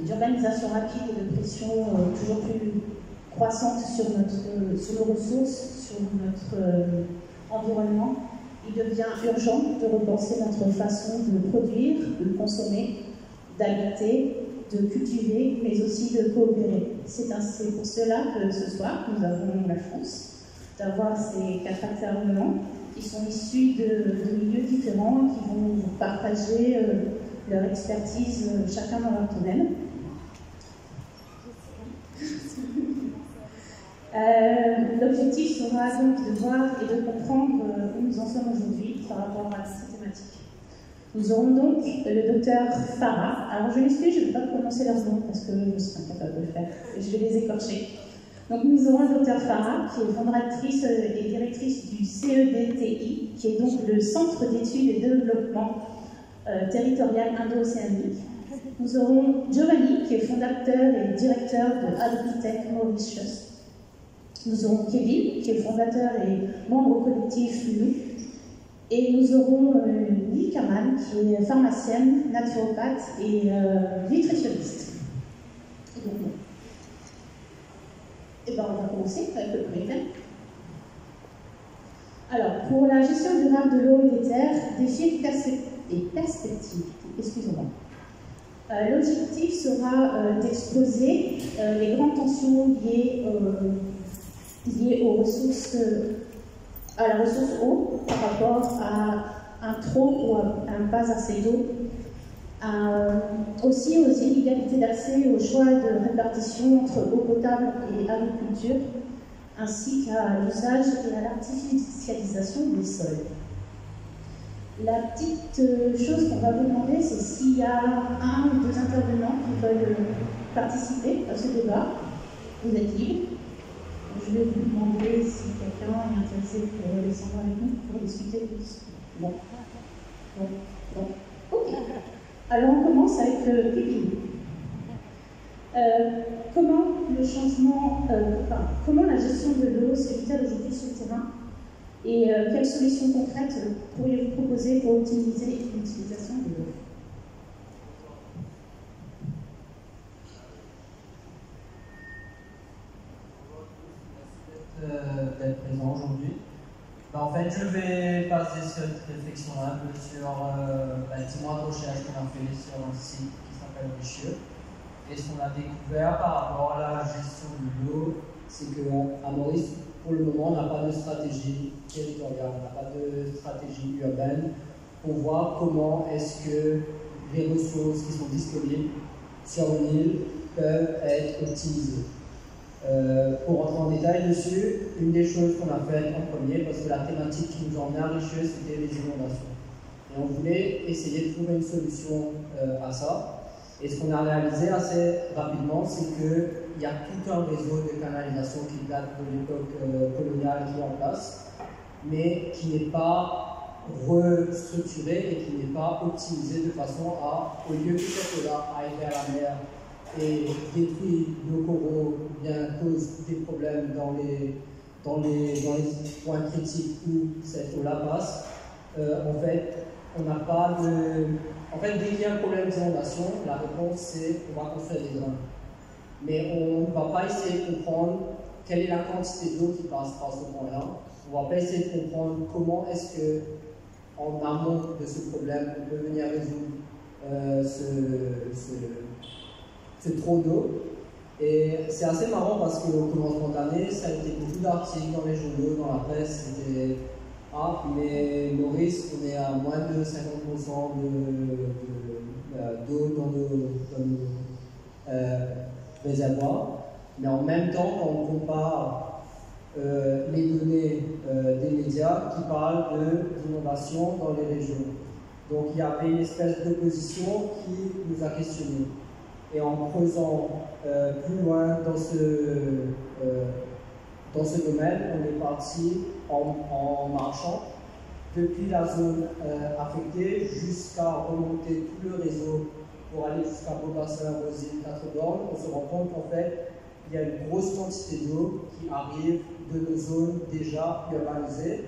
d'urbanisation rapide et de pression toujours plus croissante sur nos ressources, sur notre environnement, il devient urgent de repenser notre façon de produire, de consommer, d'habiter, de cultiver, mais aussi de coopérer. C'est pour cela que ce soir, nous avons la chance d'avoir ces 4 intervenants qui sont issus de milieux différents, qui vont vous partager leur expertise, chacun dans leur domaine. L'objectif sera donc de voir et de comprendre où nous en sommes aujourd'hui par rapport à cette thématique. Nous aurons donc le docteur Farah. Alors je m'excuse, je ne vais pas prononcer leur nom parce que je serai incapable de le faire. Je vais les écorcher. Donc nous aurons le docteur Farah, qui est fondatrice et directrice du CEDTI, qui est donc le Centre d'études et développement territorial indo-océanique. Nous aurons Giovanni, qui est fondateur et directeur de Agritech Mauritius. Nous aurons Kevin, qui est fondateur et membre au collectif LU. Et nous aurons Lily Kamal, qui est pharmacienne, naturopathe et nutritionniste. Et bien, on va commencer avec le premier thème. Alors, pour la gestion durable de l'eau et des terres, défis et perspectives. Excusez-moi. L'objectif sera d'exposer les grandes tensions liées aux ressources, à la ressource eau par rapport à un trop ou un pas assez d'eau, aussi aux inégalités d'accès, aux choix de répartition entre eau potable et agriculture, ainsi qu'à l'usage et à l'artificialisation des sols. La petite chose qu'on va vous demander, c'est s'il y a 1 ou 2 intervenants qui veulent participer à ce débat. Vous êtes libre. Je vais vous demander si quelqu'un est intéressé pour descendre avec nous pour discuter. Bon. Ok. Alors on commence avec Pépine. Comment la gestion de l'eau s'évite-t-elle aujourd'hui sur le terrain? Et quelles solutions concrètes pourriez-vous proposer pour optimiser l'utilisation de l'eau? D'être présent aujourd'hui. En fait, je vais passer sur une réflexion un peu sur 10 mois de recherche qu'on a fait sur un site qui s'appelle Richelieu. Et ce qu'on a découvert par rapport à la gestion de l'eau, c'est qu'à Maurice, pour le moment, on n'a pas de stratégie territoriale, on n'a pas de stratégie urbaine pour voir comment est-ce que les ressources qui sont disponibles sur une île peuvent être optimisées. Pour rentrer en détail dessus, une des choses qu'on a fait en premier, parce que la thématique qui nous emmenait à Richelieu, c'était les inondations. Et on voulait essayer de trouver une solution à ça. Et ce qu'on a réalisé assez rapidement, c'est qu'il y a tout un réseau de canalisation qui date de l'époque coloniale qui est en place, mais qui n'est pas restructuré et qui n'est pas optimisé de façon à, au lieu que cette eau-là aille vers la mer et détruit nos coraux, bien cause des problèmes dans les points critiques où cette eau-là passe, en fait, on n'a pas de... En fait, dès qu'il y a un problème d'inondation, la réponse c'est on va construire des drains. Mais on ne va pas essayer de comprendre quelle est la quantité d'eau qui passe par ce point-là. On ne va pas essayer de comprendre comment est-ce que, en amont de ce problème, on peut venir résoudre ce trop d'eau. Et c'est assez marrant parce qu'au commencement d'année, ça a été beaucoup d'articles dans les journaux, dans la presse. C'était ah, mais Maurice, on est à moins de 50% d'eau dans nos réservoirs. Mais en même temps, quand on compare les données des médias qui parlent d'inondation dans les régions. Donc il y avait une espèce d'opposition qui nous a questionnés. Et en creusant plus loin dans ce domaine, on est parti en marchant depuis la zone affectée jusqu'à remonter tout le réseau pour aller jusqu'à Beaubassin, Rosine, Quatre-Bornes. On se rend compte qu'en fait, il y a une grosse quantité d'eau qui arrive de nos zones déjà urbanisées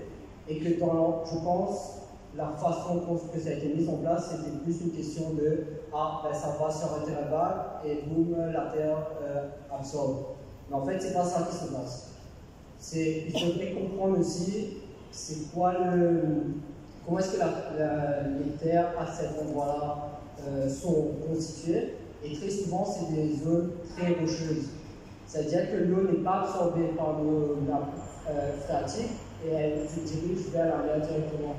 et que dans, je pense, la façon que ça a été mis en place, c'était plus une question de ah, ben ça va sur un terrain vague et boum, la Terre absorbe. Mais en fait, c'est pas ça qui se passe. Il faudrait comprendre aussi c'est quoi comment est-ce que les terres à cet endroit-là sont constituées. Et très souvent, c'est des zones très rocheuses. C'est-à-dire que l'eau n'est pas absorbée par nos nappes phréatiques et elle se dirige vers l'arrière directement.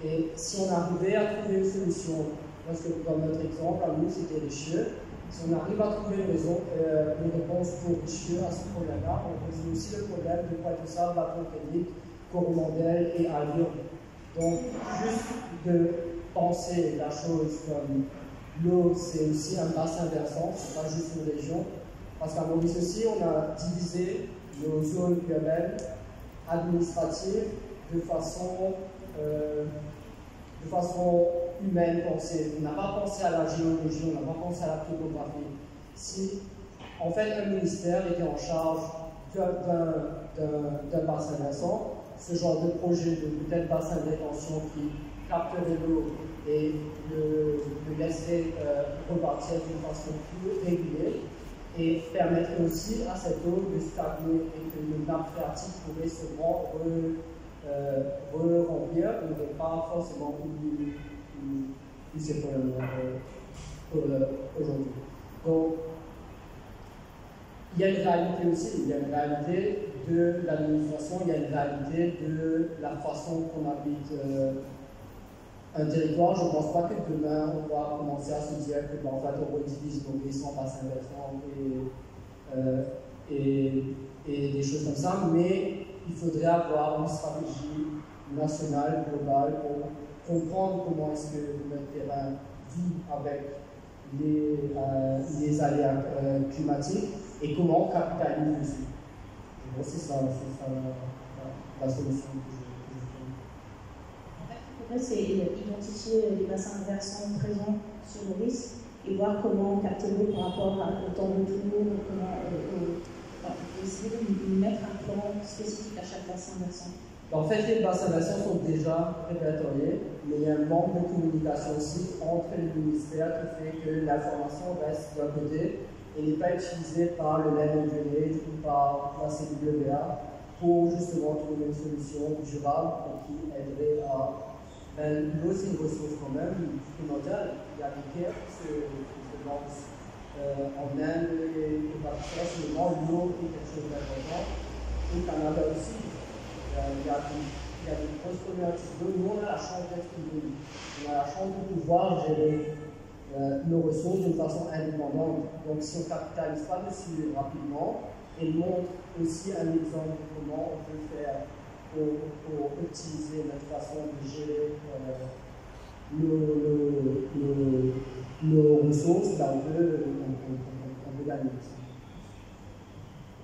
Et si on arrivait à trouver une solution, parce que dans notre exemple, à nous, c'était les Richelieu, si on arrive à trouver une réponse pour Richelieu à ce problème-là, on résout aussi le problème de Poitou-Sable, Bâton-Pédic, Coromandel et à Lyon. Donc, juste de penser la chose comme l'eau, c'est aussi un bassin versant, c'est pas juste une région. Parce qu'à Maurice aussi, on a divisé nos zones urbaines administratives de façon humaine pensée. On n'a pas pensé à la géologie, on n'a pas pensé à la topographie. Si, en fait, un ministère était en charge d'un bassin versant, ce genre de projet de peut-être bassin de détention qui capterait l'eau et le laisserait repartir d'une façon plus régulière et permettrait aussi à cette eau de stagner et que le nappe phréatique pourrait se re-remplir. On n'aurait pas forcément eu ces problèmes aujourd'hui. Donc, il y a une réalité aussi, il y a une réalité de l'administration, il y a une réalité de la façon qu'on habite un territoire. Je ne pense pas que demain on va commencer à se dire que en fait on redivise Maurice en bassins versants et des choses comme ça, mais il faudrait avoir une stratégie nationale, globale, pour comprendre comment est-ce que notre terrain vit avec les aléas climatiques et comment on capitalise dessus. Bon, c'est ça la solution que je trouve. C'est identifier les bassins versants présents sur Maurice et voir comment capter l'eau par rapport au temps de tour, comment essayer de mettre un plan spécifique à chaque bassin versant. En fait, les bassins versants sont déjà répertoriés, mais il y a un manque de communication aussi entre les ministères qui fait que l'information reste d'un côté et n'est pas utilisée par le Land Management ou par la CWA pour justement trouver une solution durable qui aiderait à. L'eau, c'est une ressource quand même primordiale. Il y a des guerres qui se lancent en Inde et au Pakistan. L'eau est quelque chose d'important. Au Canada aussi. Il y a des grosses problématiques d'eau. Nous, on a la chance d'être une. On a la chance de pouvoir gérer nos ressources d'une façon indépendante. Donc, si on ne capitalise pas dessus rapidement et montre aussi un exemple de comment on peut faire pour optimiser notre façon de gérer nos ressources, ben on peut gagner.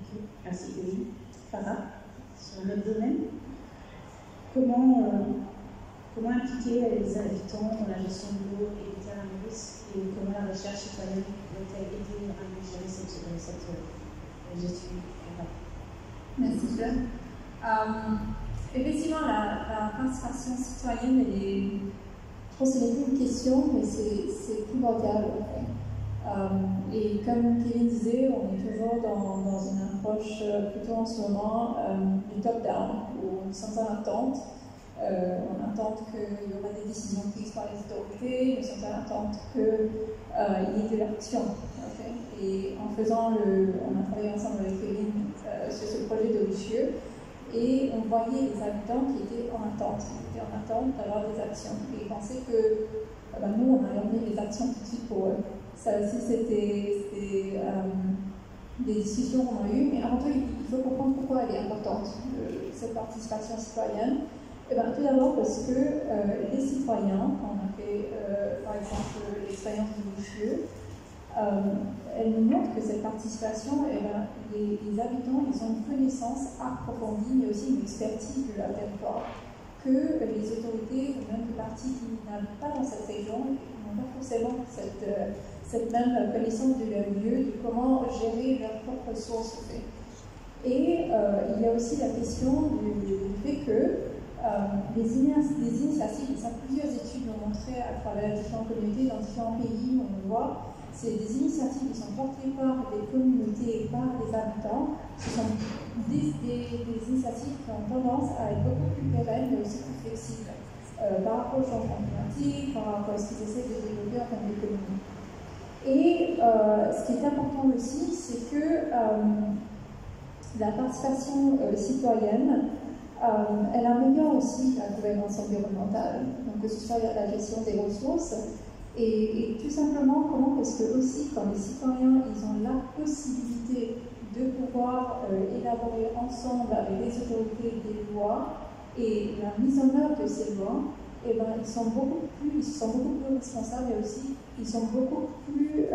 Okay. Merci, Elie. Farah, sur le même domaine, comment impliquer les habitants dans la gestion de l'eau et des terres à Maurice et comment la recherche citoyenne pourrait aider à mieux gérer cette gestion? Merci, Claire. Effectivement, la participation citoyenne, je pense que ce n'est plus une question, mais c'est primordial en fait. Et comme Kevin disait, on est toujours dans une approche plutôt en ce moment du top-down, où nous sommes en attente. On attend qu'il y aura des décisions prises par les autorités, nous sommes en attente qu'il y ait de l'action. Okay. Et on a travaillé ensemble avec Kevin sur ce projet de Richelieu, et on voyait les habitants qui étaient en attente d'avoir des actions. Et ils pensaient que nous, on allait emmener les actions tout de suite pour eux. Ça aussi, c'était des discussions qu'on a eues, mais avant tout, il faut comprendre pourquoi elle est importante, cette participation citoyenne. Et tout d'abord parce que les citoyens, quand on a fait par exemple l'expérience de Richelieu, elle nous montre que cette participation, les habitants, ils ont une connaissance approfondie, mais aussi une expertise de leur territoire, que les autorités ou même les partis qui n'habitent pas dans cette région n'ont pas forcément cette même connaissance de leur lieu, de comment gérer leurs propres ressources. Et il y a aussi la question du fait que des initiatives, plusieurs études l'ont montré à travers différentes communautés dans différents pays, on le voit, c'est des initiatives qui sont portées par des communautés et par des habitants. Ce sont des initiatives qui ont tendance à être beaucoup plus pérennes mais aussi plus flexibles par rapport au changement climatique, par rapport à ce qu'ils essaient de développer en termes d'économie. Et ce qui est important aussi, c'est que la participation citoyenne, elle améliore aussi la gouvernance environnementale, donc que ce soit la gestion des ressources, et tout simplement comment est-ce que aussi quand les citoyens ils ont la possibilité de pouvoir élaborer ensemble avec les autorités des lois et la mise en œuvre de ces lois, eh ben, ils sont beaucoup plus responsables, mais aussi ils sont beaucoup plus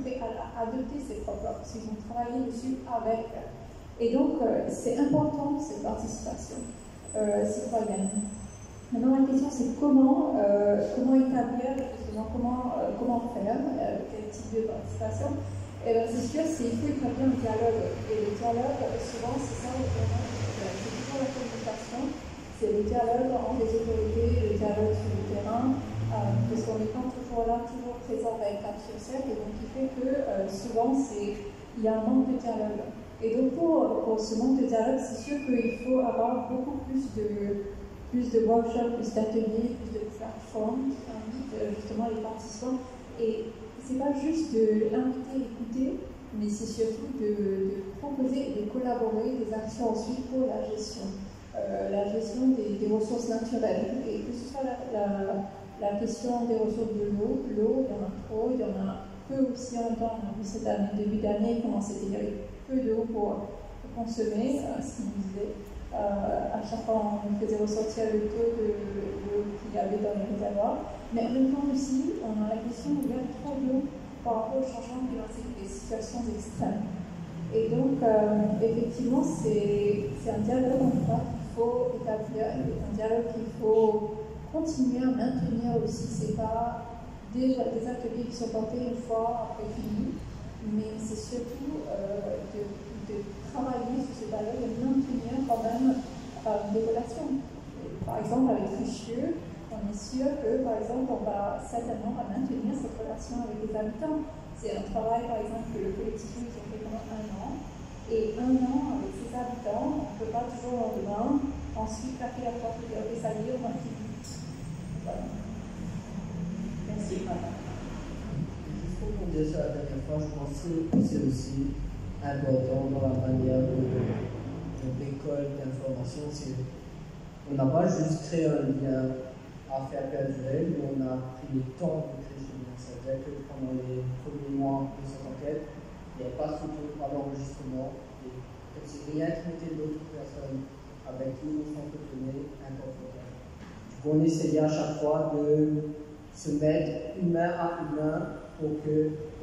prêts à adopter ces propres lois, parce qu'ils ont travaillé dessus avec. Et donc, c'est important cette participation citoyenne. Maintenant, la question c'est comment établir, justement, comment faire, quel type de participation. Et bien, c'est sûr, il faut établir un dialogue. Et le dialogue, souvent, c'est ça, c'est toujours la communication, c'est le dialogue entre les autorités, le dialogue sur le terrain, parce qu'on n'est pas toujours là, toujours présent 24/7, et donc il fait que souvent, il y a un manque de dialogue. Et donc, pour ce manque de dialogue, c'est sûr qu'il faut avoir beaucoup plus de workshops, plus d'ateliers, plus de plateformes qui invitent justement les participants. Et c'est pas juste d'inviter, écouter, mais c'est surtout de proposer et de collaborer des actions ensuite pour la gestion des ressources naturelles. Et que ce soit la question des ressources de l'eau, il y en a trop, il y en a peu aussi en même temps. On a vu cette année, début d'année, comment c'était, il y avait peu d'eau pour consommer, ce qu'ils nous disaient. À chaque fois, on faisait ressortir le taux de l'eau qu'il y avait dans les réservoirs. Mais en même temps aussi, on a la question où il y a trop d'eau par rapport au changement climatique, des situations extrêmes. Et donc, effectivement, c'est un dialogue en fait, qu'il faut établir, un dialogue qu'il faut continuer à maintenir aussi. Ce n'est pas des ateliers qui sont portés une fois après fini, mais c'est surtout de travailler sur ce dialogue et maintenir quand même des relations. Par exemple, avec Richelieu, on est sûr que, par exemple, on va certainement maintenir cette relation avec les habitants. C'est un travail, par exemple, que le collectif ils ont fait pendant 1 an. Et 1 an avec ses habitants, on ne peut pas toujours au lendemain ensuite claquer la porte et dire ok, ça y est, on va finir. Voilà. Merci, madame. Il faut qu'on dise ça la dernière fois, je pense que c'est aussi important dans la manière de l'école d'information. On n'a pas juste créé un lien à faire perdurer, mais on a pris le temps de créer ce lien. C'est-à-dire que pendant les premiers mois de cette enquête, il n'y avait pas de photo, pas d'enregistrement, et c'est rien qui mettait d'autres personnes avec qui on s'entretenait incorporé. Du coup, on essayait à chaque fois de se mettre humain à humain pour que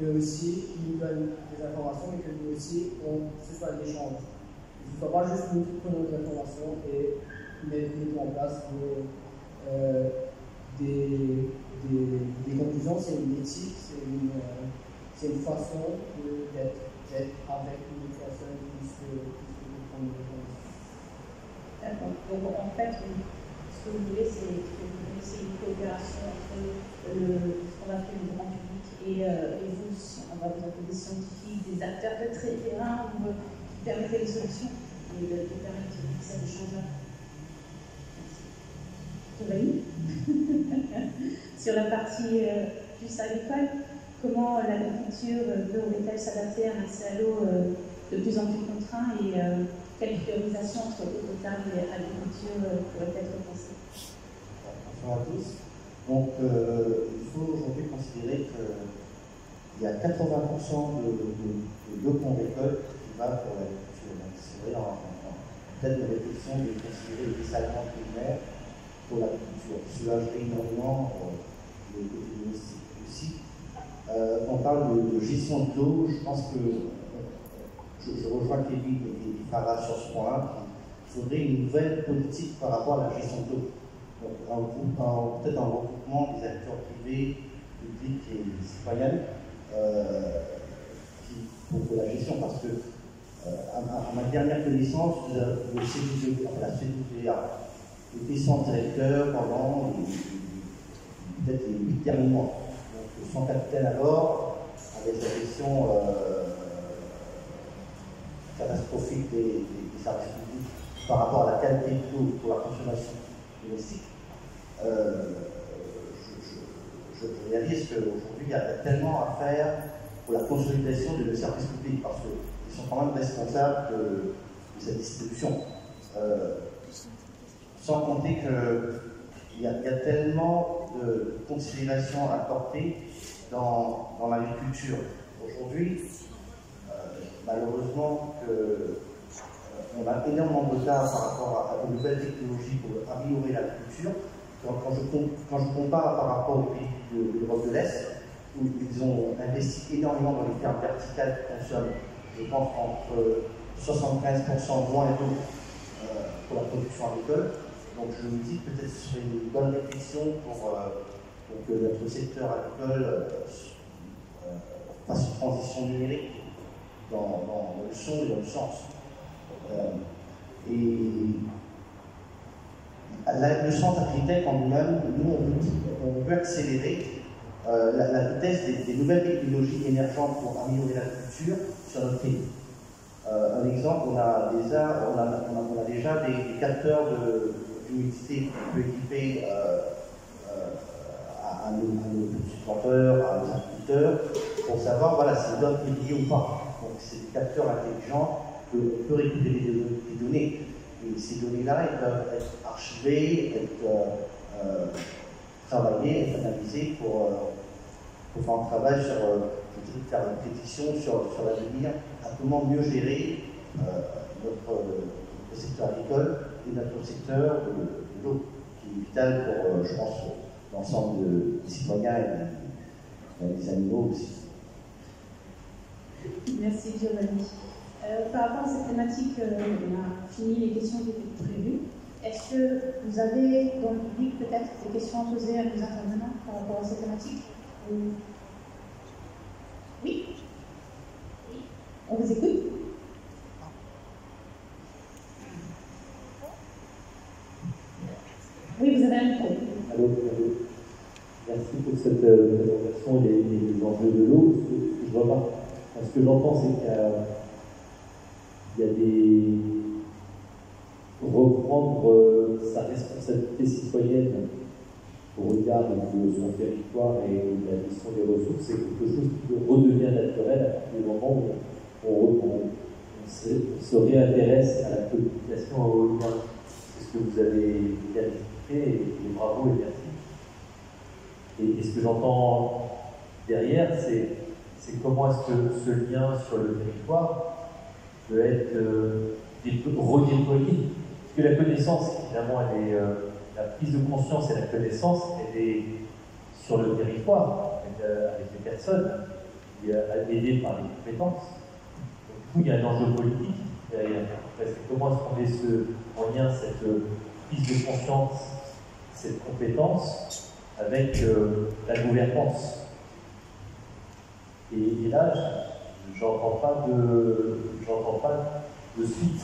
eux aussi nous donnent des informations et que nous aussi ce soit un échange. Ce ne soit pas juste nous qui prenons des informations et mettons en place des conclusions. C'est une éthique, c'est une façon d'être avec une personne plus que de prendre des informations. D'accord. Donc en fait, ce que vous voulez, c'est une coopération entre ce qu'on appelle le grand public et vous, on va vous appeler des scientifiques, des acteurs de terrain qui permettent les solutions et de permettre cet échange-là. Merci. Sur la partie juste agricole, comment l'agriculture peut-elle s'adapter à un accès à l'eau de plus en plus contraint et quelle priorisation entre eau potable et agriculture pourrait être pensée? Bonjour à tous. Donc, il faut aujourd'hui considérer qu'il y a 80% de l'eau qu'on récolte qui va pour l'agriculture. Donc, c'est vrai, peut-être une réflexion de considérer les dessalements primaires pour l'agriculture. Soulagerait énormément les domestiques aussi. On parle de gestion de l'eau. Je pense que je rejoins Kevin et Farah sur ce point-là. Il faudrait une nouvelle politique par rapport à la gestion de l'eau. Donc, peut-être un regroupement des acteurs privés, publics et citoyens pour la gestion. Parce que, à ma dernière connaissance, la CWA, été son directeur pendant peut-être les 8 derniers mois. Donc son capitaine alors, avec la gestion catastrophique des services publics par rapport à la qualité de l'eau pour la consommation domestique, je réalise qu'aujourd'hui il y a tellement à faire pour la consolidation de nos services publics parce qu'ils sont quand même responsables de cette distribution. Sans compter qu'il y a tellement de considérations à porter dans l'agriculture. Aujourd'hui, malheureusement, on a énormément de retard par rapport à de nouvelles technologies pour améliorer l'agriculture. Quand je compare par rapport aux pays de l'Europe de l'Est, où ils ont investi énormément dans les fermes verticales qui consomment, je pense, entre 75% moins d'eau pour la production agricole. Donc je me dis que peut-être ce serait une bonne réflexion pour que notre secteur agricole fasse une transition numérique dans le son et dans le sens. Et le centre Agritech en lui-même, nous on veut accélérer la vitesse des nouvelles technologies émergentes pour améliorer l'agriculture sur notre pays. Un exemple, on a déjà des capteurs d'humidité qu'on peut équiper à nos petits planteurs, à nos agriculteurs, pour savoir si le doc est lié ou pas. Donc c'est des capteurs intelligents qu'on peut récupérer des données. Et ces données-là, elles peuvent être archivées, être travaillées, être analysées pour faire un travail sur, faire une pétition sur l'avenir, à comment mieux gérer notre secteur agricole et notre secteur de l'eau, qui est vital pour, je pense, l'ensemble des citoyens et des animaux aussi. Merci Giovanni. Par rapport à cette thématique, on a fini les questions qui étaient prévues. Est-ce que vous avez dans le public peut-être des questions à poser à nos intervenants par rapport à cette thématique? Oui? On vous écoute? Oui, vous avez un micro. Allô. Merci pour cette présentation et les enjeux de l'eau. Ce que j'entends, c'est qu'il y a des reprendre sa responsabilité citoyenne au regard de son territoire et de la gestion des ressources, c'est quelque chose qui redevient naturel à partir du moment où on se réintéresse à la communication à haut niveau. C'est ce que vous avez bien expliqué, et bravo et merci. Et ce que j'entends derrière, c'est comment est-ce que ce lien sur le territoire peut être redéployé. Parce que la connaissance, évidemment, elle est, la prise de conscience et la connaissance, elle est sur le territoire, avec les personnes, aidées par les compétences. Donc, du coup, il y a un enjeu politique derrière. C'est comment est-ce qu'on met en lien cette prise de conscience, cette compétence, avec la gouvernance. Et là, j'entends pas de suite.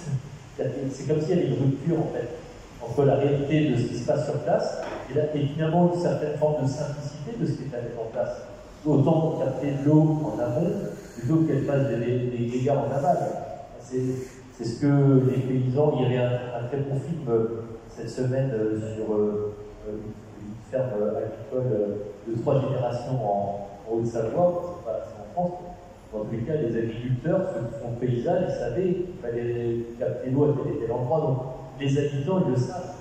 C'est comme s'il y avait une rupture en fait entre la réalité de ce qui se passe sur place et finalement une certaine forme de simplicité de ce qui est à mettre en place. Autant capter de l'eau en amont plutôt qu'elle fasse des dégâts en aval. C'est ce que les paysans. Il y avait un très bon film cette semaine sur une ferme agricole de 3 générations en Haute-Savoie, c'est en France. Dans tous les cas, les agriculteurs, ceux qui font paysage, ils savaient qu'il fallait capter l'eau à tel et tel endroit, donc les habitants, ils le savent.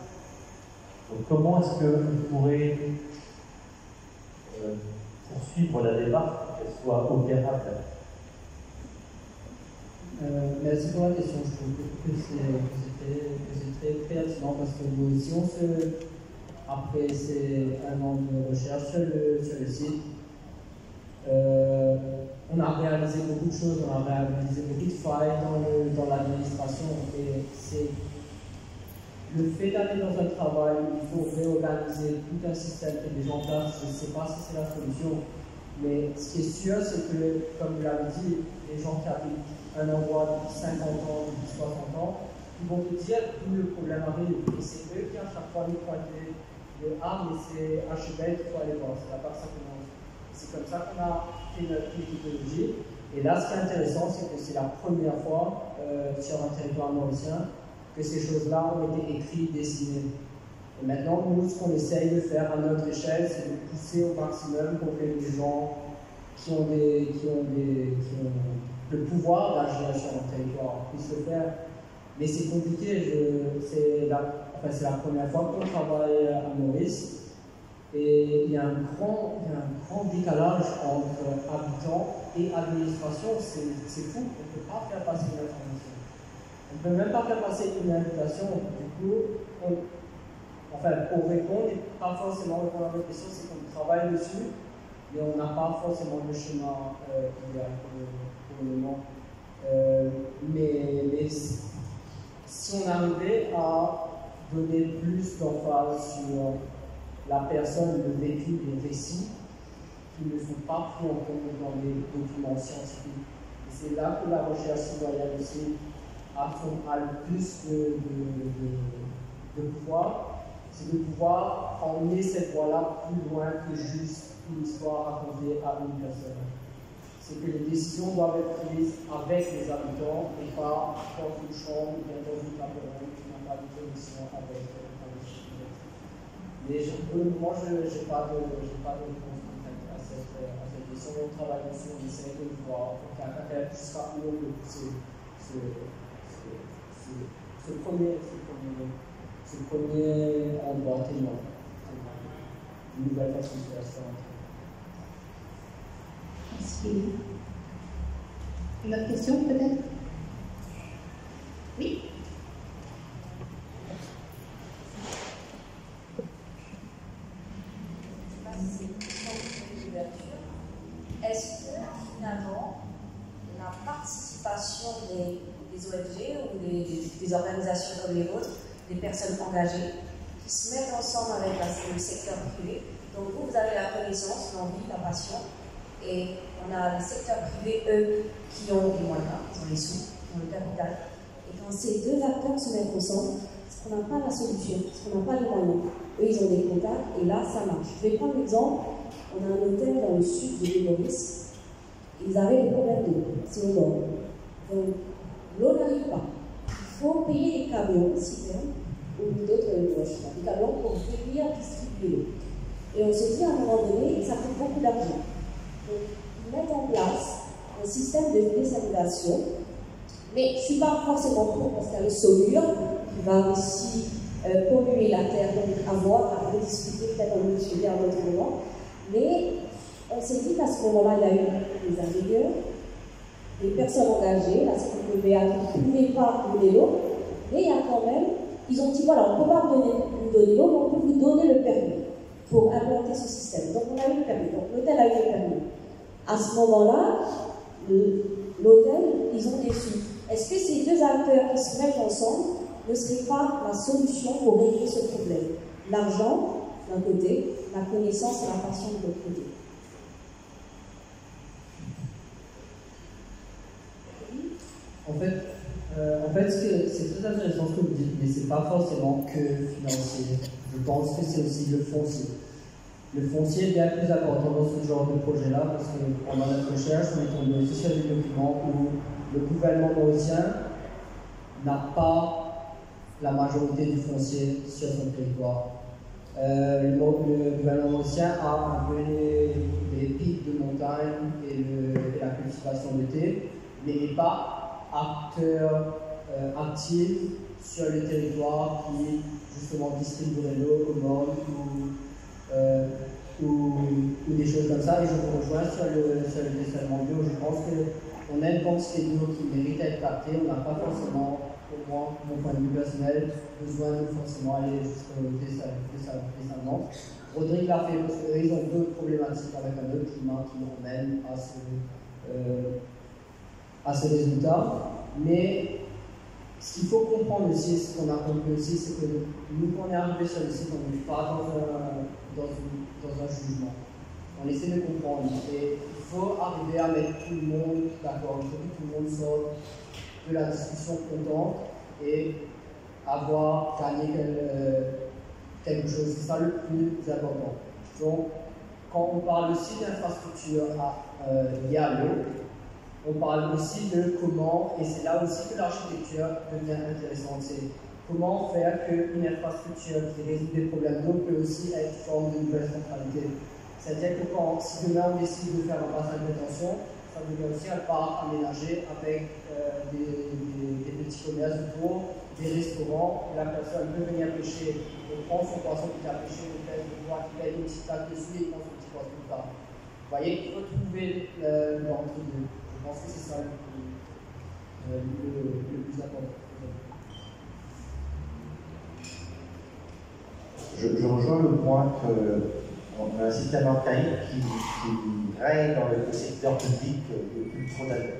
Donc comment est-ce qu'on pourrait poursuivre la démarche pour qu'elle soit opérable? Merci pour la question. Je trouve que c'est très pertinent parce que si on après ces 1 an de recherche sur le site, on a réalisé beaucoup de choses, on a réalisé beaucoup de failles dans l'administration et c'est le fait d'aller dans un travail où il faut réorganiser tout un système qui est déjà en place. Je ne sais pas si c'est la solution, mais ce qui est sûr, c'est que, comme vous l'avez dit, les gens qui habitent un endroit depuis 50 ans, depuis 60 ans, tout vont te dire d'où le problème arrive. Et c'est eux qui à chaque fois nous pointent le ah, mais c'est Archibald qu'il faut aller voir, c'est la personne qui commence. C'est comme ça qu'on a fait notre méthodologie. Et là, ce qui est intéressant, c'est que c'est la première fois sur un territoire mauricien que ces choses-là ont été écrites, dessinées. Et maintenant, nous, ce qu'on essaye de faire à notre échelle, c'est de pousser au maximum pour que les gens qui ont le pouvoir d'agir sur leur territoire puissent le faire. Mais c'est compliqué, c'est la première fois qu'on travaille à Maurice. Et il y a un grand décalage entre habitants et administration. C'est fou, on ne peut pas faire passer une information. On ne peut même pas faire passer une invitation. Du coup, pour répondre, et pas forcément répondre à votre question, c'est qu'on travaille dessus, mais on n'a pas forcément le chemin idéal pour le moment. Mais si on arrivait à donner plus d'emphase sur la personne, le vécu, les récits, qui ne sont pas pris en compte dans les documents scientifiques. Et c'est là que la recherche citoyenne aussi a le plus de pouvoir, c'est de pouvoir emmener cette voie-là plus loin que juste une histoire racontée à une personne. C'est que les décisions doivent être prises avec les habitants et pas dans une chambre ou dans une cabane qui n'a pas de connexion avec les mais moi, je n'ai pas de réponse à cette question. On travaille dessus, on essaie de le voir. Jusqu'à où on peut pousser ce premier endroit témoin. Une nouvelle façon de faire ça. Merci. Une autre question, peut-être? Oui? Est-ce que finalement la participation des ONG ou des organisations comme les vôtres, des personnes engagées, qui se mettent ensemble avec le secteur privé, donc vous avez la connaissance, l'envie, la passion, et on a le secteur privé, eux, qui ont les moyens, ils ont les sous, ils ont le capital, et quand ces deux acteurs se mettent ensemble, parce qu'on n'a pas la solution, parce qu'on n'a pas les moyens, eux ils ont des contacts, et là ça marche. Je vais prendre l'exemple. On a un hôtel dans le sud de l'île Maurice. Ils avaient des problèmes d'eau. C'est au nord. Donc, l'eau n'arrive pas. Il faut payer des camions, citernes, ou d'autres moches, des camions pour venir distribuer l'eau. Et on se dit à un moment donné, ça coûte beaucoup d'argent. Donc, ils mettent en place un système de désalinisation. Mais je ne suis pas forcément pour parce qu'il y a le solure qui va aussi polluer la terre, donc avoir à rediscuter peut-être un autre sujet à un autre moment. Mais on s'est dit qu'à ce moment-là, il y a eu des ingénieurs, des personnes engagées, la CPPA qui ne pouvait pas donner l'eau, mais il y a quand même, ils ont dit voilà, on ne peut pas vous donner l'eau, mais on peut vous donner le permis pour implanter ce système. Donc on a eu le permis, donc l'hôtel a eu le permis. À ce moment-là, l'hôtel, ils ont des sous. Est-ce que ces deux acteurs qui se mettent ensemble ne seraient pas la solution pour régler ce problème? L'argent, d'un côté, la connaissance et la passion de l'autre côté. En fait, c'est très intéressant ce que vous dites, mais ce n'est pas forcément que financier. Je pense que c'est aussi le foncier. Le foncier est bien plus important dans ce genre de projet-là, parce que pendant notre recherche, on est tombé aussi sur des documents où le gouvernement mauricien n'a pas la majorité du foncier sur son territoire. Le gouvernement mauricien a un peu les pics de montagne et la cultivation de thé, mais n'est pas acteur actif sur le territoire qui justement distribuerait l'eau aux normes ou des choses comme ça. Et je vous rejoins sur le dessalement bio. Je pense qu'on a une quantité d'eau qui mérite à être captée. On n'a pas forcément, pour moi, mon point de vue personnel, besoin de forcément aller jusqu'au dessalement. Rodrigue l'a fait parce qu'ils ont d'autres problématiques avec un autre climat qui nous ramène à ce résultat. Mais ce qu'il faut comprendre aussi, ce qu'on a compris aussi, c'est que nous, quand on est arrivé sur le site, on n'est pas dans un jugement. On essaie de comprendre. Et il faut arriver à mettre tout le monde d'accord. Il faut que tout le monde sorte de la discussion contente et avoir gagné quelque chose. C'est ça le plus important. Donc, quand on parle aussi d'infrastructure liée à l'eau, on parle aussi de comment, et c'est là aussi que l'architecture devient intéressante, c'est comment faire qu'une infrastructure qui résout des problèmes d'eau peut aussi être forme de nouvelle centralité. C'est-à-dire que si demain on décide de faire un bassin de rétention, ça devient aussi un parc aménagé avec des petits commerces autour, des restaurants, où la personne peut venir pêcher, et prendre son poisson qu'il a pêché, le fait de voir qu'il a une petite plaque dessus et prendre son petit poisson plus tard. Vous voyez, il faut trouver l'entre deux. Je pense que c'est ça le plus important. Je rejoins le point qu'on a un système archaïque qui règne dans le secteur public depuis trop d'années.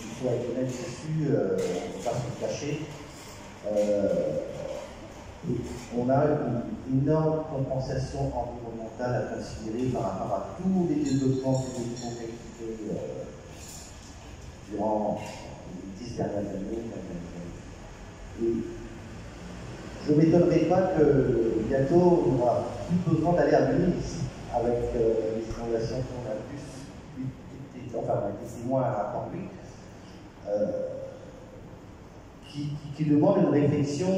Il faut être honnête dessus, on ne peut pas se le cacher. On a une énorme compensation environnementale à considérer par rapport à tous les développements que nous avons effectués durant les 10 dernières années. Et je ne m'étonnerai pas que bientôt on n'aura plus besoin d'aller à Venise avec les inondations qu'on a été témoins à Cambly, qui demande une réflexion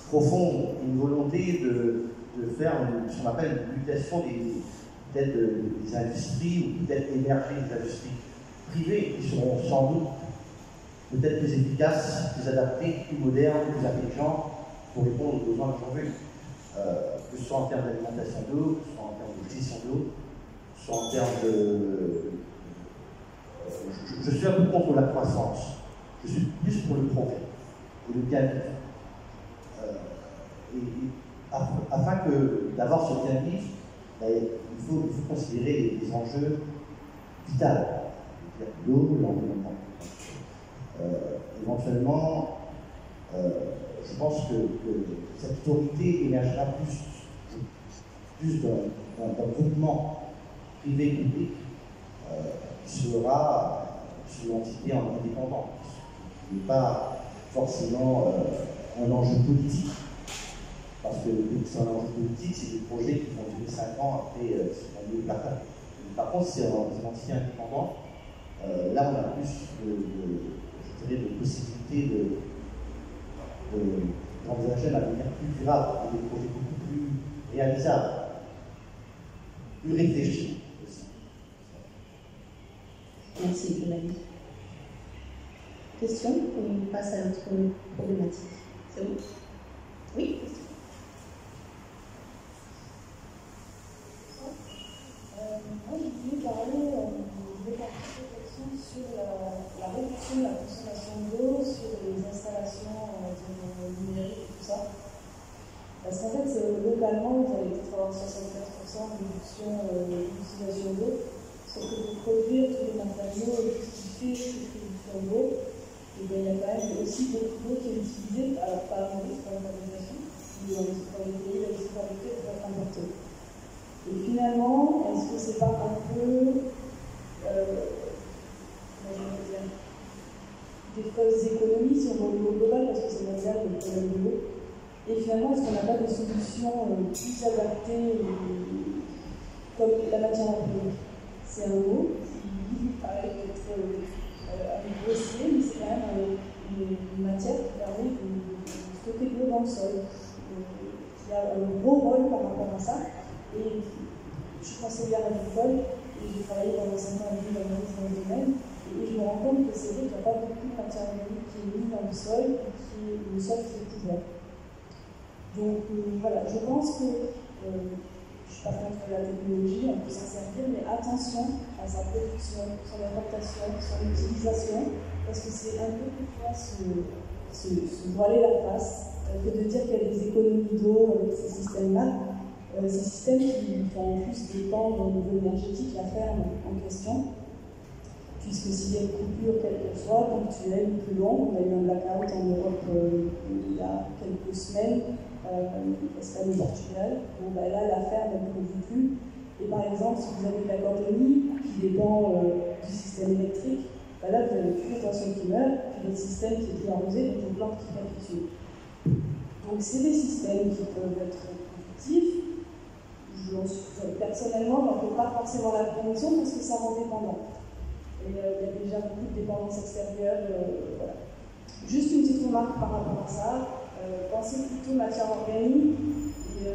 profonde, une volonté de faire ce qu'on appelle une mutation peut-être des industries, ou peut-être émerger des industries privées qui seront sans doute peut-être plus efficaces, plus adaptées, plus modernes, plus intelligentes pour répondre aux besoins d'aujourd'hui, que ce soit en termes d'alimentation d'eau, que ce soit en termes de gestion d'eau, que ce soit en termes de... Je suis un peu contre la croissance, je suis plus pour le progrès et le bien-vivre. Afin d'avoir ce bien-vivre, il faut considérer les enjeux vitaux, l'eau, l'environnement. Éventuellement, je pense que cette autorité émergera plus d'un groupement privé-public qui sera sur une entité indépendante, qui n'est pas forcément un enjeu politique, parce que c'est un enjeu politique, c'est des projets qui vont durer 5 ans après ce qu'on a eu au placard. Par contre, c'est une entité indépendante. Là, on a plus de possibilités d'envisager un avenir plus durable, des projets beaucoup plus réalisables, plus réfléchis aussi. Merci, Mélanie. Question, on passe à notre problématique. C'est bon? Oui, question. Moi, je voulais parler de réflexion sur la réduction de la consommation d'eau, sur les installations numériques et tout ça. Parce qu'en fait, localement, vous allez peut-être avoir 64% de réduction d'utilisation d'eau, sauf que pour produire tous les matériaux justifiés sous production d'eau, et bien, il y a quand même aussi beaucoup d'eau qui est utilisée, alors pas à mauvais, c'est pas une fabrication, mais dans les pays, la disponibilité est très importante. Et finalement, est-ce que c'est pas un peu, des fausses économies si on voit le niveau global, parce que c'est mondial le problème de l'eau. Et finalement, est-ce qu'on n'a pas des solutions plus adaptées, comme la matière organique? C'est un mot qui paraît être grossier, mais c'est quand même une matière qui permet de stocker de l'eau dans le sol. Il y a un gros rôle par rapport à ça. Et je suis conseillère agricole et j'ai travaillé pendant 5 ans avec dans le domaine. Et je me rends compte que c'est vrai qu'il n'y a pas beaucoup de matière organique qui est mise dans le sol et le sol qui est couvert. Donc voilà, je pense que je ne suis pas contre la technologie, on peut s'en servir, mais attention à sa production, son importation, son utilisation, parce que c'est un peu parfois se voiler la face que de dire qu'il y a des économies d'eau avec ces systèmes-là. Ces systèmes qui font en plus dépendre au niveau énergétique la ferme en question, puisque s'il y a une coupure, quelle qu'elle soit, ponctuelle ou plus longue, on a eu un blackout en Europe il y a quelques semaines, Espagne et Portugal, bon, ben là la ferme ne produit plus. Et par exemple, si vous avez de la cordonnerie qui dépend du système électrique, Là, vous avez plus de tension qui meurt, puis des systèmes qui étaient arrosés, donc des plantes qui capitulent. Donc, c'est des systèmes qui peuvent être productifs. Personnellement, je n'en fais pas forcément la promotion parce que ça rend dépendant. Et il y a déjà beaucoup de dépendance extérieure. Voilà. Juste une petite remarque par rapport à ça. Pensez plutôt matière organique et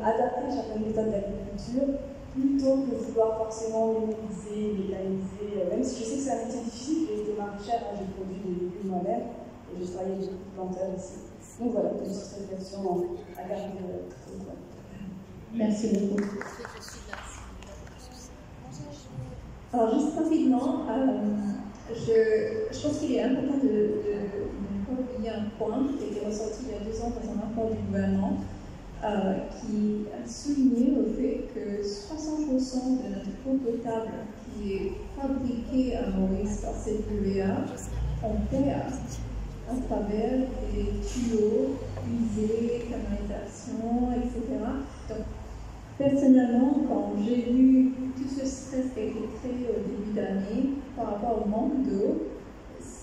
adapter certaines méthodes d'agriculture plutôt que vouloir forcément mémoriser, mécaniser. Même si je sais que c'est un métier difficile, j'ai été maraîchère, j'ai produit des légumes moi-même et j'ai travaillé avec beaucoup de planteurs ici. Donc voilà, une petite réflexion à garder. Merci beaucoup. Alors, juste rapidement, je pense qu'il est important de oublier un point qui a été ressorti il y a 2 ans dans un rapport du gouvernement qui a souligné le fait que 60% de notre eau potable qui est fabriquée à Maurice par CWA, on fait à travers des tuyaux, usés, canalisation, etc. Donc, personnellement, quand j'ai vu tout ce stress qui a été créé au début d'année par rapport au manque d'eau,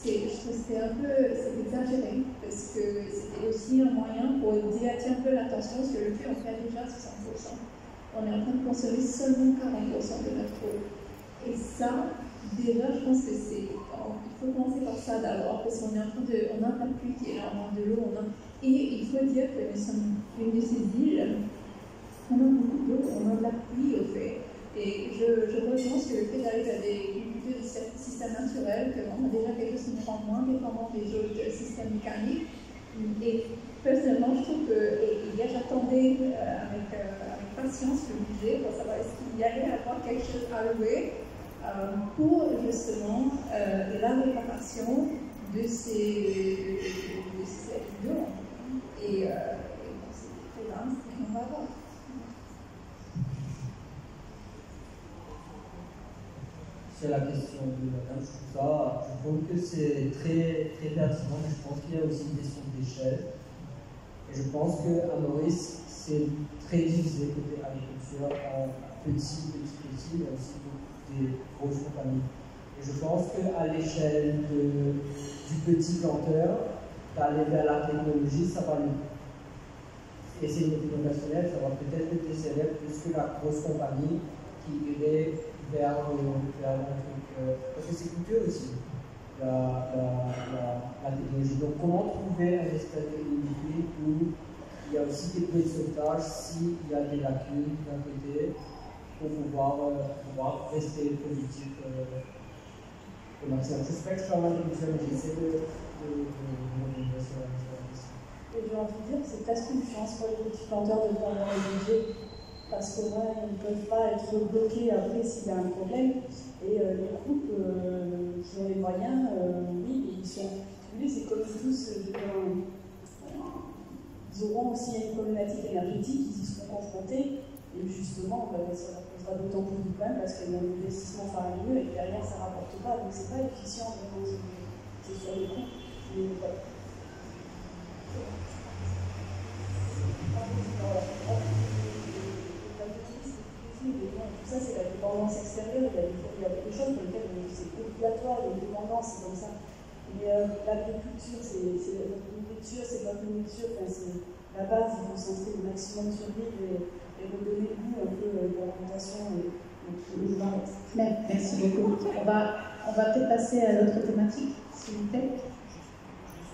je trouve que c'est exagéré, parce que c'était aussi un moyen pour attirer un peu l'attention sur le fait qu'on fait déjà 60%. On est en train de consommer seulement 40% de notre eau. Et ça, déjà, je pense que il faut commencer par ça d'abord, parce qu'on est en train on a un pluie qui est là, on a de l'eau, et il faut dire que nous sommes une de ces îles. On a beaucoup d'eau, on a de la pluie au fait. Et je rejoins sur le fait d'arriver à des systèmes naturels, qu'on a déjà quelque chose qui nous rend moins dépendants des autres systèmes mécaniques. Et personnellement, je trouve que j'attendais avec patience le budget pour savoir est-ce qu'il y allait avoir quelque chose à louer pour justement la réparation de ces eaux. Et c'est là ce qu'on va avoir. C'est la question de madame, je trouve que c'est très, très pertinent, mais je pense qu'il y a aussi une question d'échelle. Et je pense qu'à Maurice, c'est très divisé côté agriculture, en petit, mais aussi des grosses compagnies. Et je pense qu'à l'échelle du petit planteur, d'aller vers la technologie, ça va lui. Et c'est une opinion personnelle, ça va peut-être le desserrer plus que la grosse compagnie qui irait vers le truc. Parce que c'est coûteux aussi, la technologie. Donc, comment trouver un espace d'équilibre où il y a aussi des points de sauvetage s'il y a des lacunes d'un côté pour pouvoir rester productif au maximum. Je respecte sur l'agriculture, mais j'essaie de revenir sur la question. Et j'ai envie de dire que c'est presque une chance pour les petits planteurs de pouvoir avoir le budget. Parce que là, ils ne peuvent pas être bloqués après s'il y a un problème. Et les groupes qui ont les moyens, oui, ils sont. C'est comme tous, ils auront aussi une problématique énergétique, ils y seront confrontés. Et justement, ça leur posera d'autant plus de problèmes parce que l'investissement faramineux et derrière, ça ne rapporte pas. Donc, ce n'est pas efficient, c'est sur les coûts. Tout ça, c'est la dépendance extérieure. Il y a des choses pour lesquelles c'est obligatoire, il y a une dépendance, c'est comme ça. Mais l'agriculture, c'est notre nourriture, c'est notre nourriture, c'est la base, il faut concentrer le maximum sur l'île et redonner le goût un peu de l'alimentation. Merci beaucoup. On va peut-être passer à l'autre thématique, s'il vous plaît.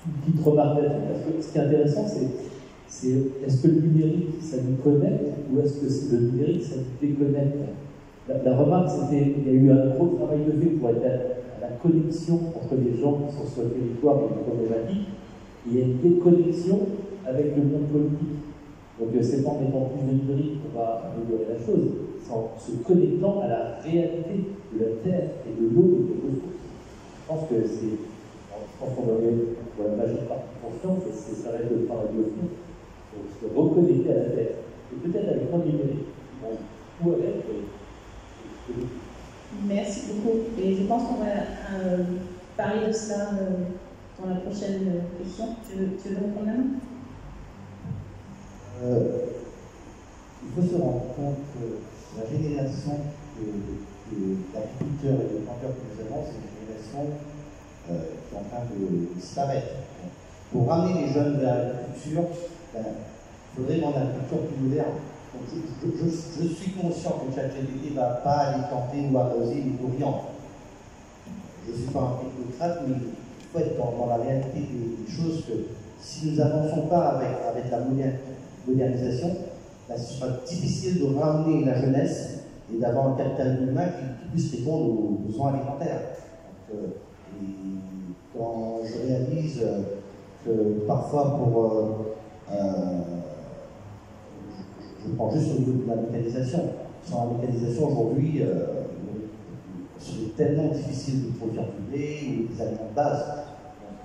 Une petite remarque là-dessus, parce que ce qui est intéressant, c'est est-ce que le numérique, ça nous connecte ou est-ce que le numérique, ça nous déconnecte? La remarque, c'était qu'il y a eu un gros travail de fait pour être à la connexion entre les gens qui sont sur le territoire et les problématiques. Il y a une déconnexion avec le monde politique. Donc, c'est pas en mettant plus de numérique qu'on va améliorer la chose, c'est en se connectant à la réalité de la terre et de l'eau et des ressources. Je pense qu'on aurait, pour la majeure partie conscience, que ça reste le travail de fond. Donc, se reconnecter à la terre. Et peut-être avec moins de numérique, ou avec. Merci beaucoup. Et je pense qu'on va parler de cela dans la prochaine question. Tu veux répondre maintenant? Il faut se rendre compte que la génération d'agriculteurs et de planteurs que nous avons, c'est une génération population qui est en train de disparaître. Pour ramener les jeunes vers l'agriculture, il faudrait rendre l'agriculture plus moderne. Donc je suis conscient que ChatGPT ne va pas aller tenter ou arroser les orients. Je ne suis pas un technocrate, mais il faut être dans la réalité des choses que si nous n'avançons pas avec la modernisation, ce sera difficile de ramener la jeunesse et d'avoir un capital humain qui puisse répondre aux besoins alimentaires. Donc, et quand je réalise que parfois je prends juste au niveau de la mécanisation. Sans la mécanisation aujourd'hui, c'est tellement difficile de produire du lait ou des aliments de base.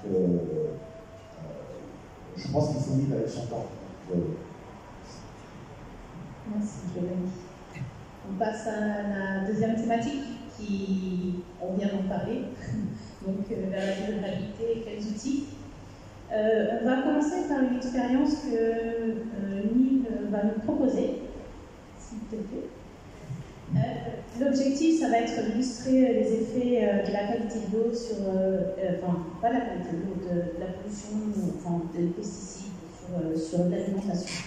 Donc, je pense qu'il faut vivre avec son temps. Merci, Jérémy. On passe à la deuxième thématique on vient d'en parler, donc vers la durabilité et quels outils. On va commencer par une expérience que Neil va nous proposer, s'il te plaît. L'objectif, ça va être d'illustrer les effets de la qualité de l'eau sur, pas la qualité de l'eau, de la pollution, enfin des pesticides sur l'alimentation.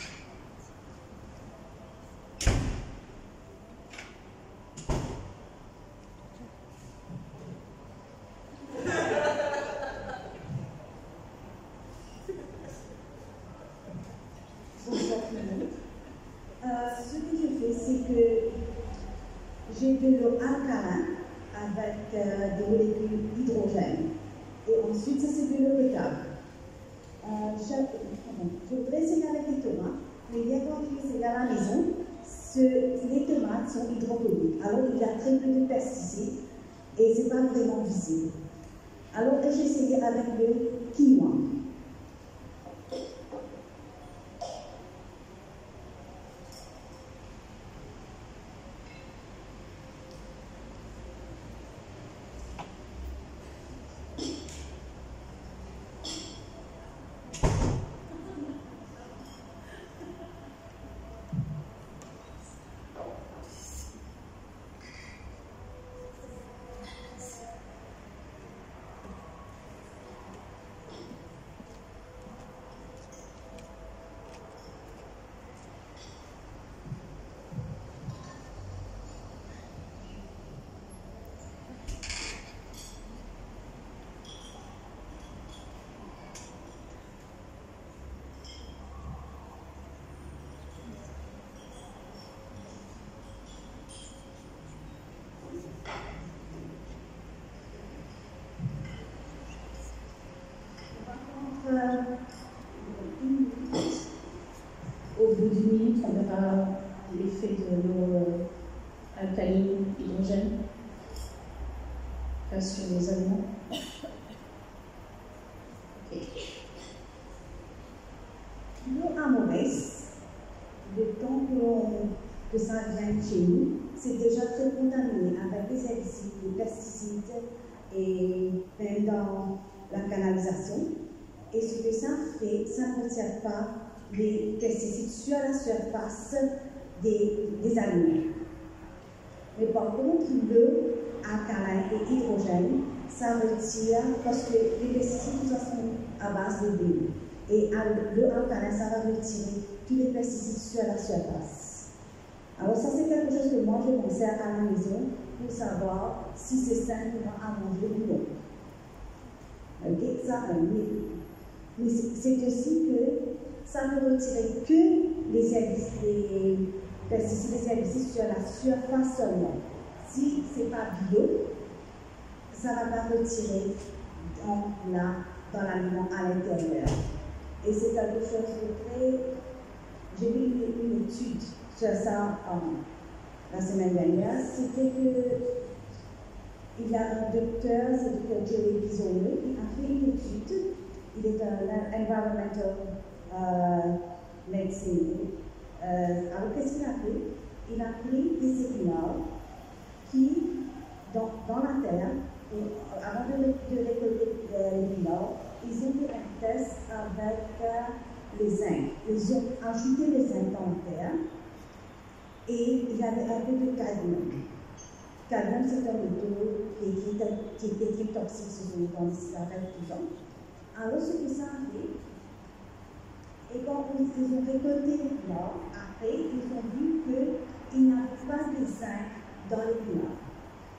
Ce que je fais, c'est que j'ai de l'eau alcalin avec des molécules d'hydrogène. Et ensuite, ça c'est de l'eau potable. Je voudrais essayer avec les tomates, mais bien quand je les essaye à la maison, les tomates sont hydroponiques. Alors il y a très peu de pesticides et ce n'est pas vraiment visible. Alors j'ai essayé avec le quinoa. Au bout d'une minute, on verra l'effet de l'eau alcaline hydrogène sur les aliments. Okay. L'eau à mauvaise, le temps que ça vient chez nous, c'est déjà très contaminé avec des herbicides, des pesticides et même dans la canalisation. Et ce que ça fait, ça ne retire pas les pesticides sur la surface des aliments. Mais par contre, l'eau alcalin et hydrogène, ça retire, parce que les pesticides sont à base de l'eau. Et l'eau alcalin, ça va retirer tous les pesticides sur la surface. Alors ça, c'est quelque chose que moi, je pensais à la maison pour savoir si c'est sain pour moi à manger ou non. Ok, ça, mais c'est aussi que ça ne retirait que les pesticides, les herbicides sur la surface seulement. Si ce n'est pas bio, ça ne va pas retirer dans l'aliment à l'intérieur. Et c'est quelque chose de très... J'ai vu une étude sur ça la semaine dernière. C'était que il y a un docteur, c'est le docteur Joey Bisonneau, qui a fait une étude. Il est un environmental medicine. Alors, qu'est-ce qu'il a fait? Il a pris des épinards qui, dans la terre, avant de récolter l'épinard, ils ont fait un test avec les zinc. Ils ont ajouté les zinc dans la terre et il y avait un peu de cadmium. cadmium, c'est un métaux qui est très toxique dans les cigarettes tout ans. Alors, ce que ça arrive, et quand ils ont récolté les plats, après, ils ont vu qu'il n'y avait pas de zinc dans les plats.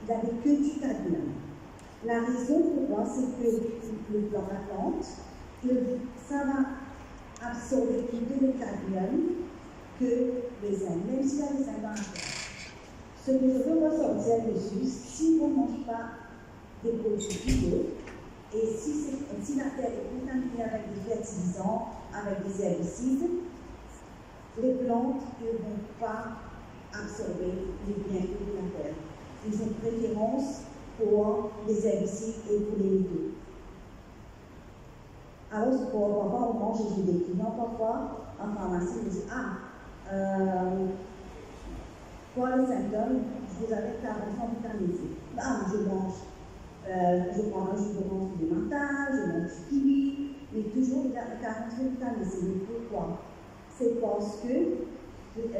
Il n'y avait que du cadmium. La raison pourquoi, c'est que le plant, la plante, ça va absorber plus de cadmium que le zinc, même s'il y a le zinc dans la terre. Ce que je veux ressortir dessus, si on ne mange pas des produits bio, et si la terre est contaminée avec des fertilisants, avec des herbicides, les plantes ne vont pas absorber les bienfaits de la terre. Ils ont préférence pour les herbicides et pour les métaux. Alors, parfois, on mange, j'ai des clients, parfois, en pharmacie, ils disent pour les symptômes, vous avez 40 ans de vitamine C. Je prends un jus d'orange du matin, je mange du kiwi, mais toujours il y a 40 ans de vitamine C. Mais pourquoi? C'est parce que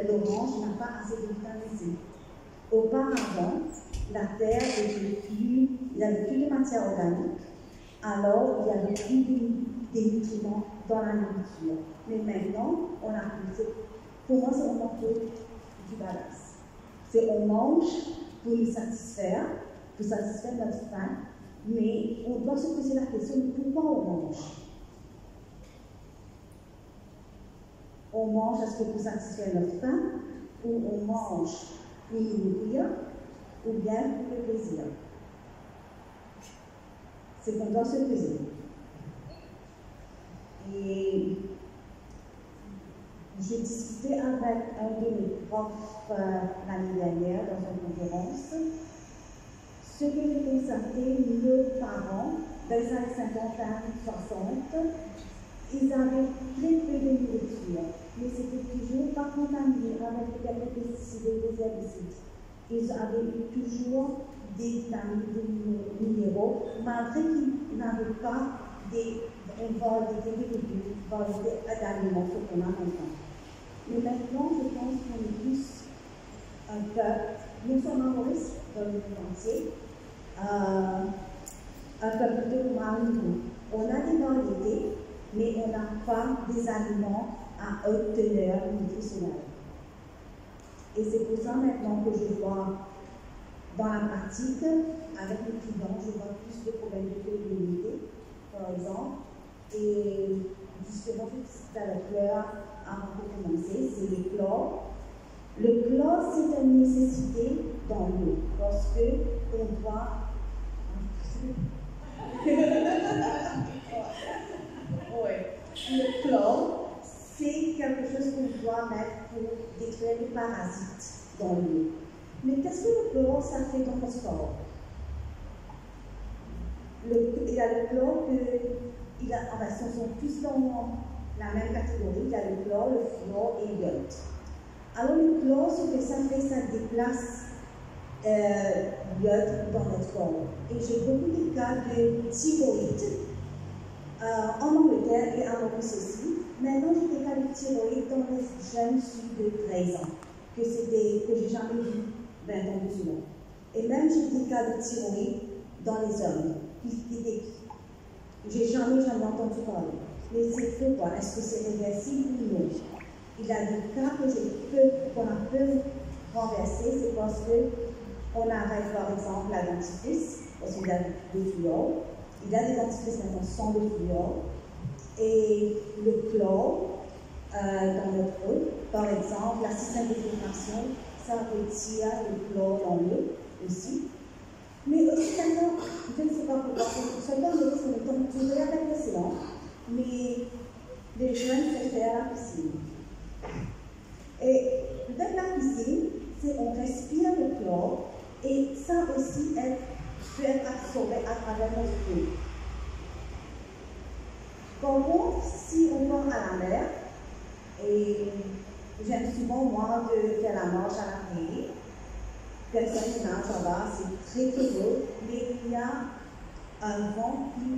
l'orange n'a pas assez de vitamine C. Auparavant, la terre il y avait plus de matière organique, alors il y avait plus des nutriments dans la nourriture. Mais maintenant, on a plus. Pour moi, c'est un manque du balance. C'est on mange pour nous satisfaire, pour satisfaire notre faim, mais on doit se poser la question de pourquoi on mange. On mange est-ce que pour satisfaire notre faim, ou on mange pour nous nourrir, ou bien pour le plaisir. C'est qu'on doit se poser. Et j'ai discuté avec un de mes profs l'année dernière dans une conférence. Ce que j'ai constaté, nos parents, dans les années 50, 60, ils avaient très peu de nourriture, mais c'était toujours pas contaminé avec des pesticides et des herbicides. Ils avaient eu toujours des vitamines, des minéraux, malgré qu'ils n'avaient pas des légumes, d'aliments qu'on a maintenant. Mais maintenant, je pense qu'on est plus un peuple, nous sommes en Maurice, dans le monde entier, un peuple de niveau. On a des variétés, mais on n'a pas des aliments à haute teneur nutritionnelle. Et c'est pour ça maintenant que je vois dans la pratique, avec mes clients, je vois plus de problèmes de pénibilité, par exemple. Et justement, tout à l'heure, avant de commencer, c'est le chlore. Le chlore, c'est une nécessité dans l'eau, parce qu'on doit. Le chlore, c'est quelque chose qu'on doit mettre pour détruire les parasites dans l'eau. Mais qu'est-ce que le chlore, ça fait dans notre corps? Il y a le chlore ce sont tous dans la même catégorie. Il y a le chlore, le fluor et l'iode. Alors le chlore, ce que ça fait, ça déplace l'iode dans notre corps. Et j'ai beaucoup de cas de thyroïde en Angleterre et en Maurice aussi. Maintenant, j'ai des cas de thyroïde dans les jeunes filles de 13 ans, que j'ai jamais vu 20 ans plus long. Et même j'ai des cas de thyroïde dans les hommes. J'ai jamais entendu parler. Mais c'est pourquoi? Est-ce que c'est réversible ou non? Il y a des cas qu'on a pu renverser, c'est parce qu'on arrête par exemple la dentifrice, parce qu'il y a du fluor. Il y a des dentifrices maintenant sans le fluor. Et le chlore dans notre eau, par exemple, la système de filtration, ça retire le chlore dans l'eau aussi. Mais aussi, maintenant, je ne sais pas pourquoi, seulement on tombe toujours avec l'océan, mais les jeunes préfèrent la piscine. Et peut-être la piscine, c'est on respire le chlore, et ça aussi peut être absorbé à travers notre peau. Par contre, si on va à la mer, et j'aime souvent moi de faire la marche à la prairie, personne qui nage là-bas, c'est très très beau, mais il y a un vent qui,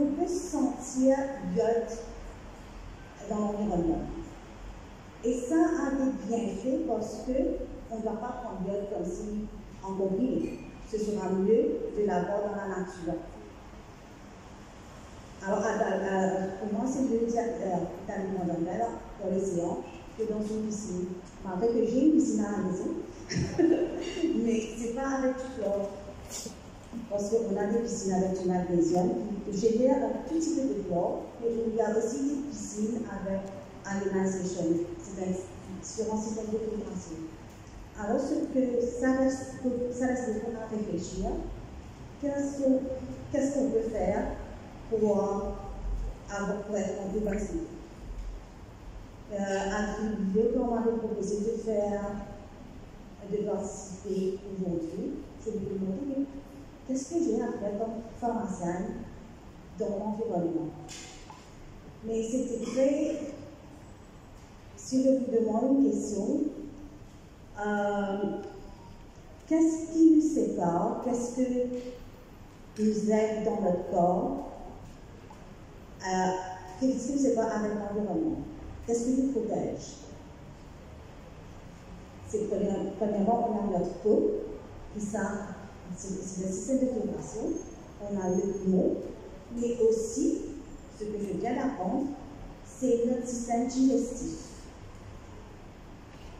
on peut sentir l'iode dans l'environnement. Et ça a des bienfaits parce qu'on ne doit pas prendre l'iode comme si en comprimé. ce sera mieux de l'avoir dans la nature. Alors, pour moi, c'est mieux d'aller dans l'océan que dans une piscine. Malgré que j'ai une piscine à la maison, mais ce n'est pas avec du chlore. Parce qu'on a des piscines avec du magnésium qui génèrent un tout petit peu de chlore, mais il y a aussi des piscines avec ionization. C'est un différent système de filtration. Alors, ça reste de quoi réfléchir. Qu'est-ce qu'on peut faire pour être en bonne santé? Comme on m'avait proposé de participer aujourd'hui, je me demandais qu'est-ce que j'ai à faire comme pharmacienne dans l'environnement. Mais c'était très. Si je vous demande une question, qu'est-ce qui nous sépare? Qu'est-ce que nous aide dans notre corps? Qu'est-ce qui nous sépare avec l'environnement? Qu'est-ce qui nous protège? C'est premièrement, on a notre peau, qui c'est le système de filtration, on a le poumon, mais aussi, ce que je viens d'apprendre, c'est notre système digestif.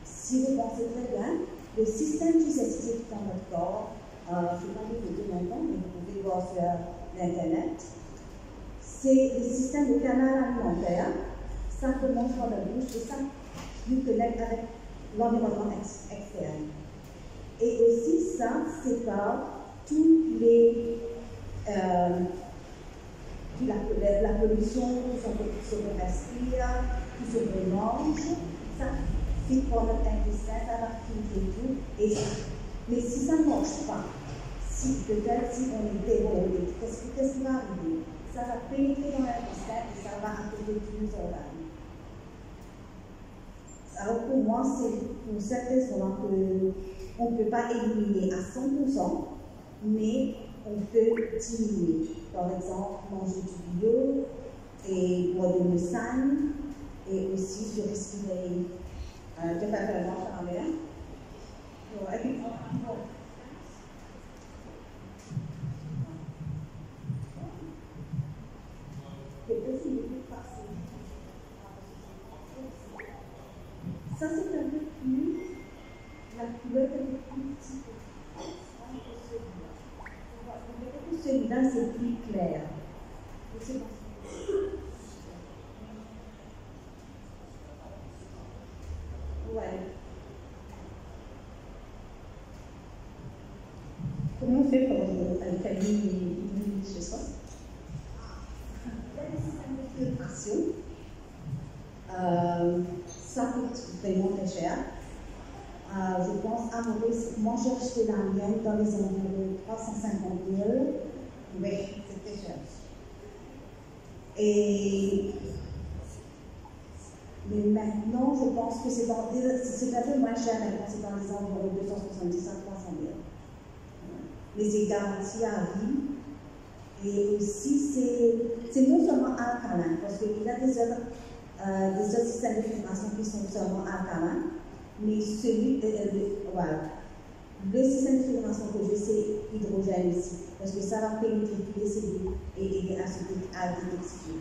Si vous pensez très bien, le système digestif dans notre corps, je ne vais pas vous le dire maintenant, mais vous pouvez voir sur l'Internet, c'est le système de canal alimentaire. Ça commence par la bouche et ça nous connecte avec l'environnement externe. Et aussi, ça sépare toute la pollution, tout ce qu'on respire, tout ce qu'on mange, ça filtre par notre intestin, ça va filtrer tout. Mais si ça ne marche pas, peut-être si on est débordé, qu'est-ce qui va arriver? Ça va pénétrer dans l'intestin et ça va affecter tous les organes. Alors pour moi, c'est pour cette raison qu'on ne peut pas éliminer à 100%, mais on peut diminuer. Par exemple, manger du bio et boire de l'eau saine, et aussi de respirer de façon par l'air. Ça, c'est un peu plus, la couleur est un peu plus petite que celui-là. Celui-là, c'est plus clair. Ouais. Comment on fait pour alcaliniser chez soi? Il y a des systèmes de filtration. Ça coûte vraiment très cher. Je pense à moi j'ai acheté la mienne dans les environs de 350 000, mais c'est très cher. Mais maintenant, je pense que c'est un peu moins cher maintenant, c'est dans les environs de 270 à 300 000. Mais c'est garanti à vie. Et aussi, c'est non seulement alcalin, parce qu'il y a des autres systèmes de filtration qui sont seulement alcalins, mais le système de filtration que j'ai, c'est hydrogène ici, parce que ça va pénétrer tous les cellules et aider à détoxifier.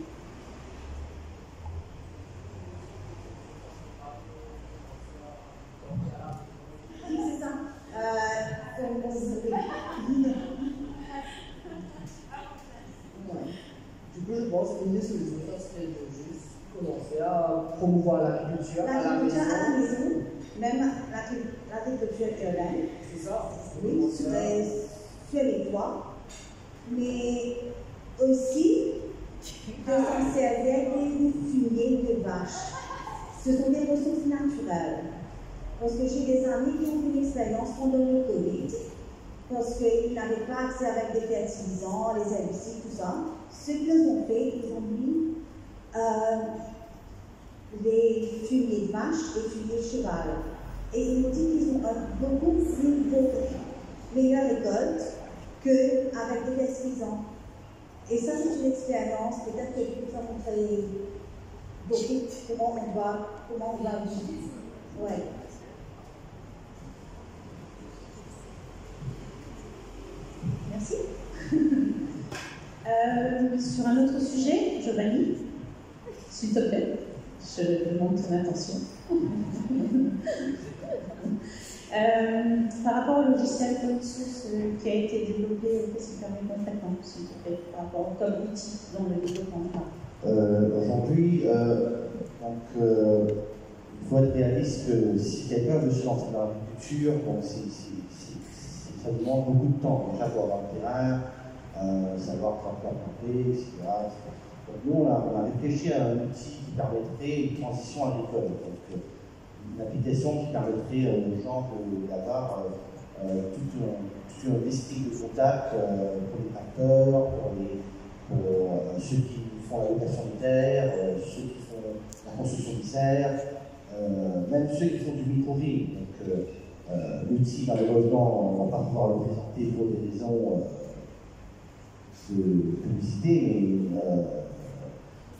Oui, c'est ça. Du coup, je pense qu'une des solutions, ça serait de juste commencer à promouvoir l'agriculture à la maison. Même l'agriculture urbaine. C'est ça. Oui, sur les toits. Mais aussi, de s'en servir des fumiers de vaches. Ce sont des ressources naturelles. Parce que j'ai des amis qui ont eu une expérience pendant le Covid, parce qu'ils n'avaient pas accès avec des fertilisants, les herbicides, tout ça. Ce qu'ils ont fait, ils ont mis les fumiers de vache et fumiers de cheval. Et ils m'ont dit qu'ils ont beaucoup meilleure récolte qu'avec des fertilisants. Et ça, c'est une expérience, peut-être que vous ça montrer beaucoup comment on va vivre. Ouais. Merci. Sur un autre sujet, Giovanni, s'il te plaît, je demande ton attention. Par rapport au logiciel code source qui a été développé, qu'est-ce qu'il permet concrètement, s'il te plaît, par rapport comme outil dans le développement? Aujourd'hui, il faut être réaliste que si quelqu'un veut se lancer dans l'agriculture, ça demande beaucoup de temps. Déjà, il faut avoir le terrain, savoir planter, etc. Donc, nous, on a réfléchi à un outil qui permettrait une transition agricole. Donc, une application qui permettrait aux gens d'avoir tout un listing de contacts pour les tracteurs, pour ceux qui font la location de terre, ceux qui font la construction de serre, même ceux qui font du micro-grid. Donc, l'outil, malheureusement, on ne va pas pouvoir le présenter pour des raisons de publicité, mais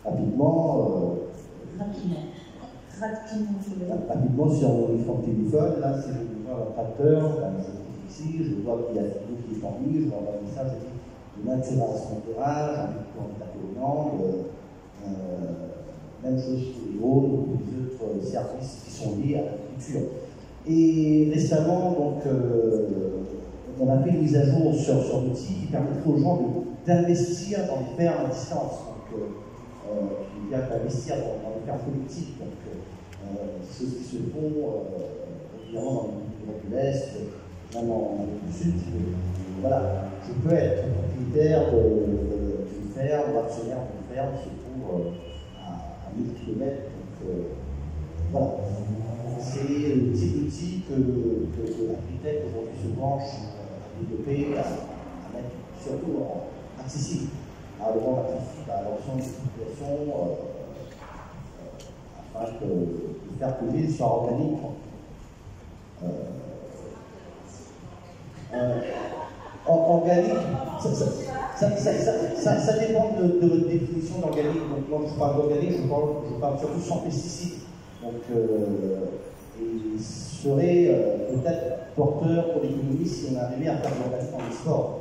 rapidement, sur mon téléphone, là, si je vois un tracteur, je clique ici, je vois qu'il y a une vidéo qui est en ligne, je vois un message, je dis demain tu vas à son terrain, j'ai envie de taper aux langues. Même chose pour les drones ou les autres services qui sont liés à l'agriculture. Et récemment, donc, on a fait une mise à jour sur l'outil qui permettrait aux gens d'investir dans des fermes à distance. Donc, il y a d'investir dans des fermes collectives. Donc, c'est ce qui se font évidemment dans le l'Est, même en Amérique du Sud. Voilà, je peux être propriétaire d'une ferme ou actionnaire d'une ferme qui se trouve à 1000 km. Donc, voilà. C'est le type d'outil que l'architecte aujourd'hui se penche à développer, à mettre surtout accessible, à rendre accessible à l'ensemble des populations, afin de faire que l'île soit organique. Organique, ça dépend de votre définition d'organique. Donc, quand je parle d'organique, je parle surtout sans pesticides. Donc, il serait peut-être porteur pour l'économie si on arrivait à faire de l'organisme en export.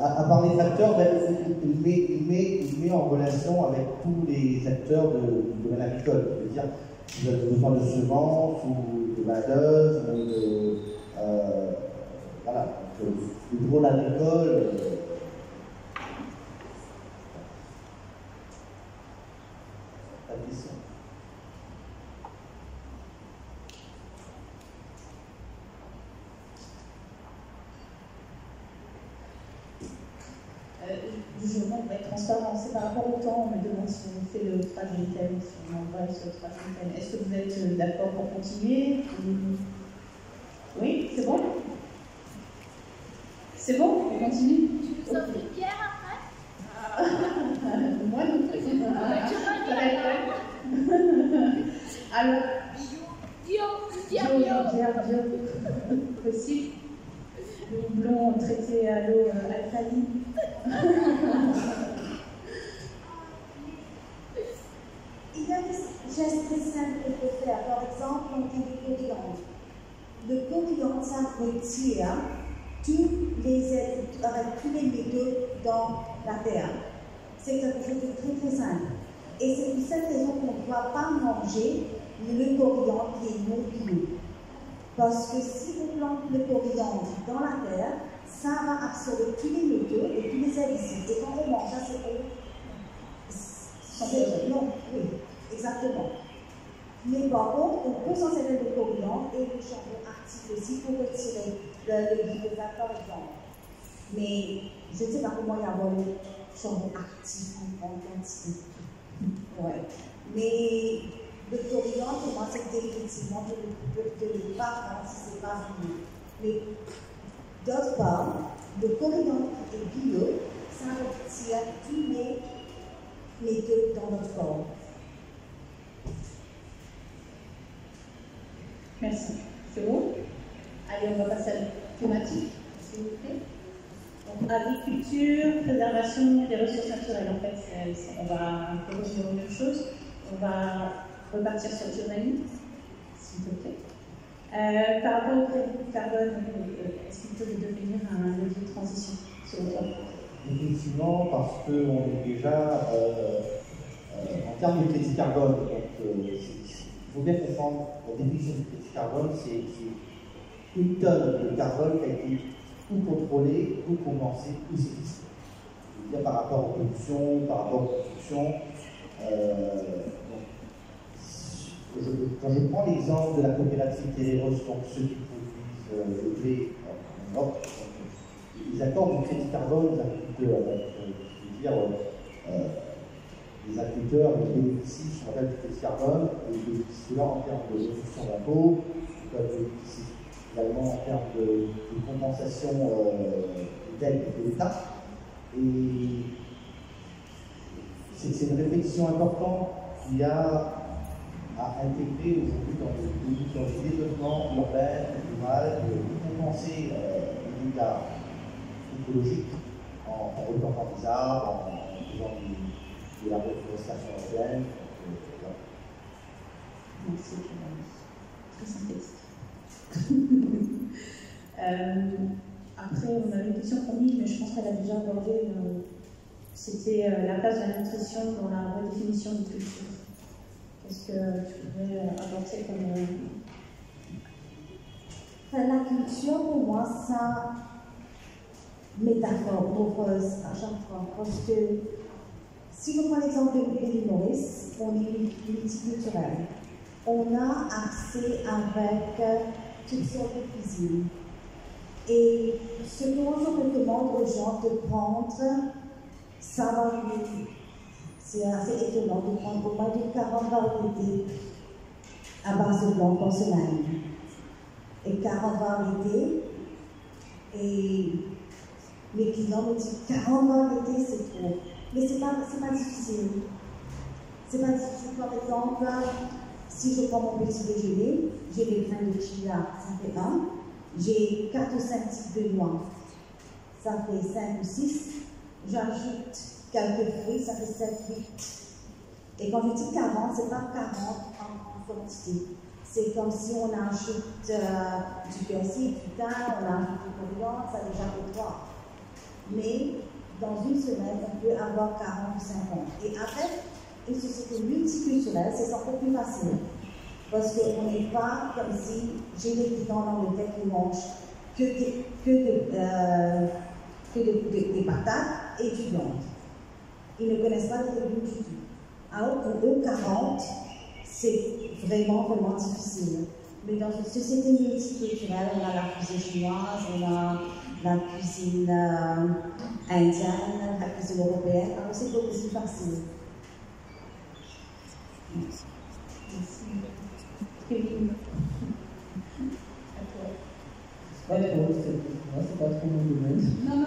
À part les facteurs, il met en relation avec tous les acteurs du domaine agricole. C'est-à-dire vous avez besoin de semences ou de main-d'œuvre, voilà. Donc, le drone agricole. Je demande d'être transparent, c'est par rapport au temps, on me demande si on fait le trajet thème, si on envoie sur le trajet thème. Est-ce que vous êtes d'accord pour continuer? Oui, c'est bon? C'est bon? On continue? Tu veux sortir Pierre après? Moi non plus. Alors, Bio. Possible. Le houblon traité à l'eau alcaline. Il y a des gestes très simples qu'on peut faire. Par exemple, on dit le coriandre. Le coriandre, ça retire toutes les métaux dans la terre. C'est quelque chose de très très simple. Et c'est pour cette raison qu'on ne doit pas manger le coriandre qui est non bio. Parce que si vous plantez le coriandre dans la terre, ça va absorber tous les métaux et tous les herbicides. Et quand on mange ça, c'est non, oui, exactement. Mais par contre, on peut s'en servir de coriandre et le charbon actif aussi pour retirer le glyphosate par exemple. Mais je ne sais pas comment y avoir le charbon actif en grande quantité. Ouais. Mais le coriandre, pour moi, c'est définitivement de ne pas si ce n'est pas bio. Mais d'autre part, le coriandre qui est bio, ça retire tous les métaux dans notre corps. Merci. C'est bon? Allez, on va passer à la thématique, s'il vous plaît. Donc, agriculture, préservation des ressources naturelles. En fait, on va un peu revenir aux mêmes choses. On va repartir sur Giovanni, s'il te plaît. Par rapport au crédit carbone, est-ce qu'il peut devenir un levier de transition selon toi? Effectivement, parce qu'on est déjà en termes de crédit carbone, donc, il faut bien comprendre la définition du crédit carbone, c'est une tonne de carbone qui a été ou contrôlée, ou compensée, ou séquestrée. Je veux dire par rapport aux pollutions, par rapport aux constructions. Quand je prends l'exemple de la coopérative Téléros, donc ceux qui produisent le blé en Europe, ils accordent du crédit carbone aux agriculteurs. Je veux dire, les agriculteurs bénéficient de ce qu'on appelle du crédit carbone, et ils bénéficient là en termes de réduction d'impôts, ils peuvent bénéficier également en termes de compensation d'aide de l'État. Et c'est une réflexion importante qu'il y a à intégrer aujourd'hui dans le développement urbain, rural, de compenser les dégâts écologiques en replantant des arbres, en faisant de la reforestation urbaine. Merci, très synthétique. Après, on avait une question pour Mille, mais je pense qu'elle a déjà abordé. C'était la place de la nutrition dans la redéfinition de culture. Qu'est-ce que tu pourrais apporter comme. La culture, pour moi, ça métaphore morose à chaque fois. Parce que si vous prenez l'exemple de l'île Maurice, on est multiculturel. On a accès avec toutes sortes de cuisines. Et ce que je recommande aux gens de prendre, ça va nous. C'est assez étonnant de prendre au moins de 40 variétés à base de blanc par semaine. Et 40 variétés, et les clients me disent 40 variétés, c'est trop. Mais c'est pas difficile. C'est pas difficile. Par exemple, si je prends mon petit déjeuner, j'ai des grains de chia, ça fait 1. J'ai 4 ou 5 types de noix, ça fait 5 ou 6. J'ajoute quelques fruits, ça fait 7, 8. Et quand je dis 40, c'est pas 40 en quantité. C'est comme si on ajoute du persil, du thym, on ajoute du coriandre, ça déjà fait 3. Mais dans une semaine, on peut avoir 40 ou 50. Et avec une société multiculturelle, c'est encore plus facile. Parce qu'on n'est pas comme si j'ai des clients dans le tête qui mangent des patates et du viande. Ils ne connaissent pas les légumes du tout. Alors pour eux, 40, c'est vraiment, vraiment difficile. Mais dans une société multiculturelle, on a la cuisine chinoise, on a la cuisine indienne, la cuisine européenne, alors c'est beaucoup plus facile. Merci. Kevin. À toi. C'est pas trop mon domaine. Non,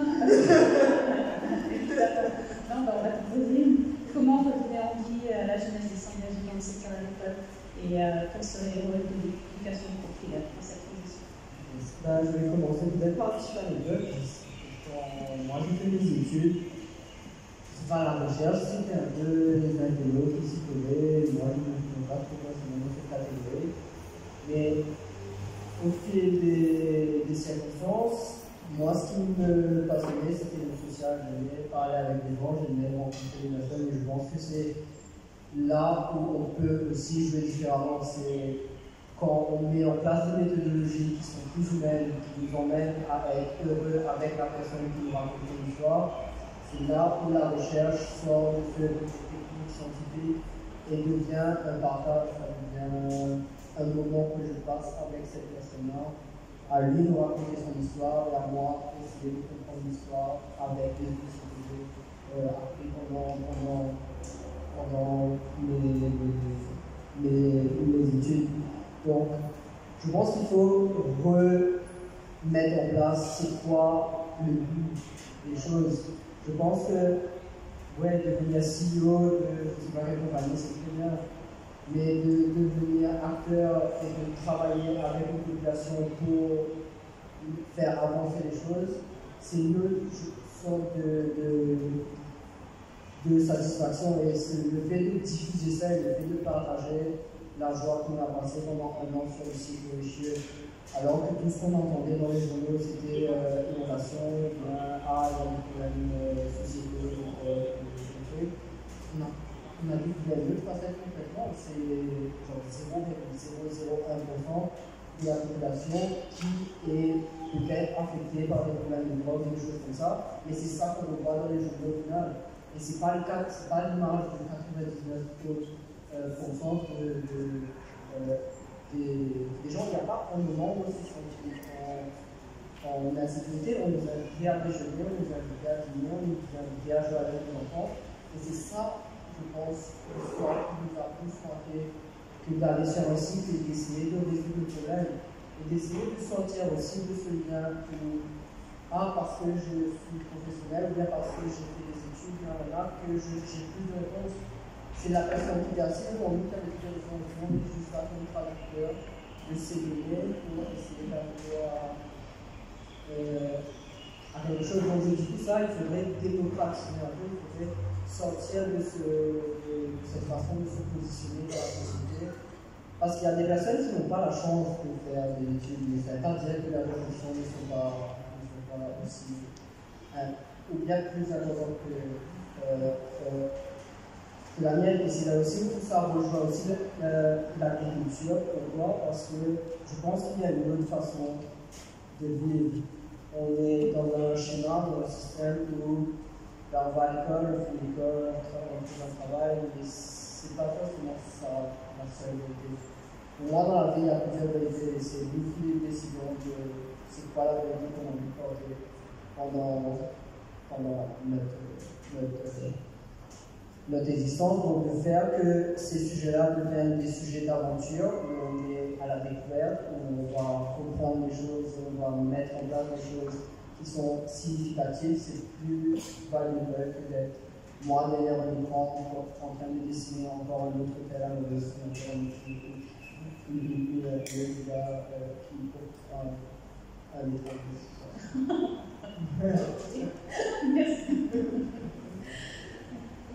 on va te poser comment redonner envie à la jeunesse de s'engager dans le secteur agricole et quel serait le rôle de l'éducation populaire dans cette position? Je vais commencer peut-être par un petit anecdote. Moi, j'ai fait des études. C'est pas la recherche, c'était un peu les uns et l'autre qui s'y connaissent. Moi, je ne connais pas trop dans cette catégorie. Mais au fil des circonstances, moi, ce qui me passionnait, c'était le social. J'aimais parler avec des gens, j'aimais rencontrer des personnes, et je pense que c'est là où on peut aussi jouer différemment. C'est quand on met en place des méthodologies qui sont plus humaines, qui nous emmènent à être heureux avec la personne qui nous raconte l'histoire. C'est là où la recherche sort de cette technique scientifique et devient un partage, ça devient un moment que je passe avec cette personne-là, à lui nous raconter son histoire et à moi essayer de comprendre l'histoire avec les outils que j'ai appris pendant mes études. Donc, je pense qu'il faut remettre en place c'est quoi le but des choses. Je pense que devenir CEO de ma compagnie, c'est très bien, mais de devenir acteur et de travailler avec une population pour faire avancer les choses, c'est une autre sorte de satisfaction. Et le fait de diffuser ça et le fait de partager, la joie qu'on a passée pendant un an sur le site de Richelieu. Alors que tout ce qu'on entendait dans les journaux, c'était innovation, bien, il y a des problèmes société, on a vu que les deux facettes complètement, c'est genre 0,001% de la population qui est peut-être affectée par des problèmes de drogue, des choses comme ça, mais c'est ça qu'on voit dans les journaux au final. Et ce n'est pas le cas, c'est pas l'image de 99% des gens. Il n'y a pas un moment où ils sont en insécurité, on nous a invités à déjeuner, on nous a invités à dîner, on nous a invités à jouer avec les enfants. Et c'est ça, je pense, l'histoire qui nous a plus marqué que d'aller sur un site et d'essayer de résoudre le problème. Et d'essayer de sortir aussi de ce lien où, parce que je suis professionnel, ou bien parce que j'ai fait des études, que j'ai plus de réponses. C'est la personne qui est assise dans nous qui a des questions, on est juste là comme traducteur de ces données pour essayer d'arriver à quelque chose. Donc je dis tout ça, il faudrait démocratiser un peu, il faudrait sortir de cette façon de se positionner dans la société. Parce qu'il y a des personnes qui n'ont pas la chance de faire des études, mais ça ne veut pas dire que leurs conditions ne sont pas aussi, ou bien plus importantes que la mienne. Et c'est là aussi où ça rejoint aussi l'agriculture. Pourquoi? Parce que je pense qu'il y a une autre façon de vivre. On est dans un schéma, dans un système où on va à l'école, on fait l'école, on fait un travail, mais c'est pas forcément ça la seule vérité. Pour moi, dans la vie, il y a plusieurs vérités. C'est beaucoup de décisions de c'est quoi la vérité qu'on a envie de porter pendant notre existence. Donc, de faire que ces sujets-là deviennent des sujets d'aventure, où on est à la découverte, où on va comprendre les choses, on va mettre en place des choses qui sont significatives, c'est plus valuable que d'être moi derrière un écran en train de dessiner encore un autre tel à une gars qui porte un écran. Merci.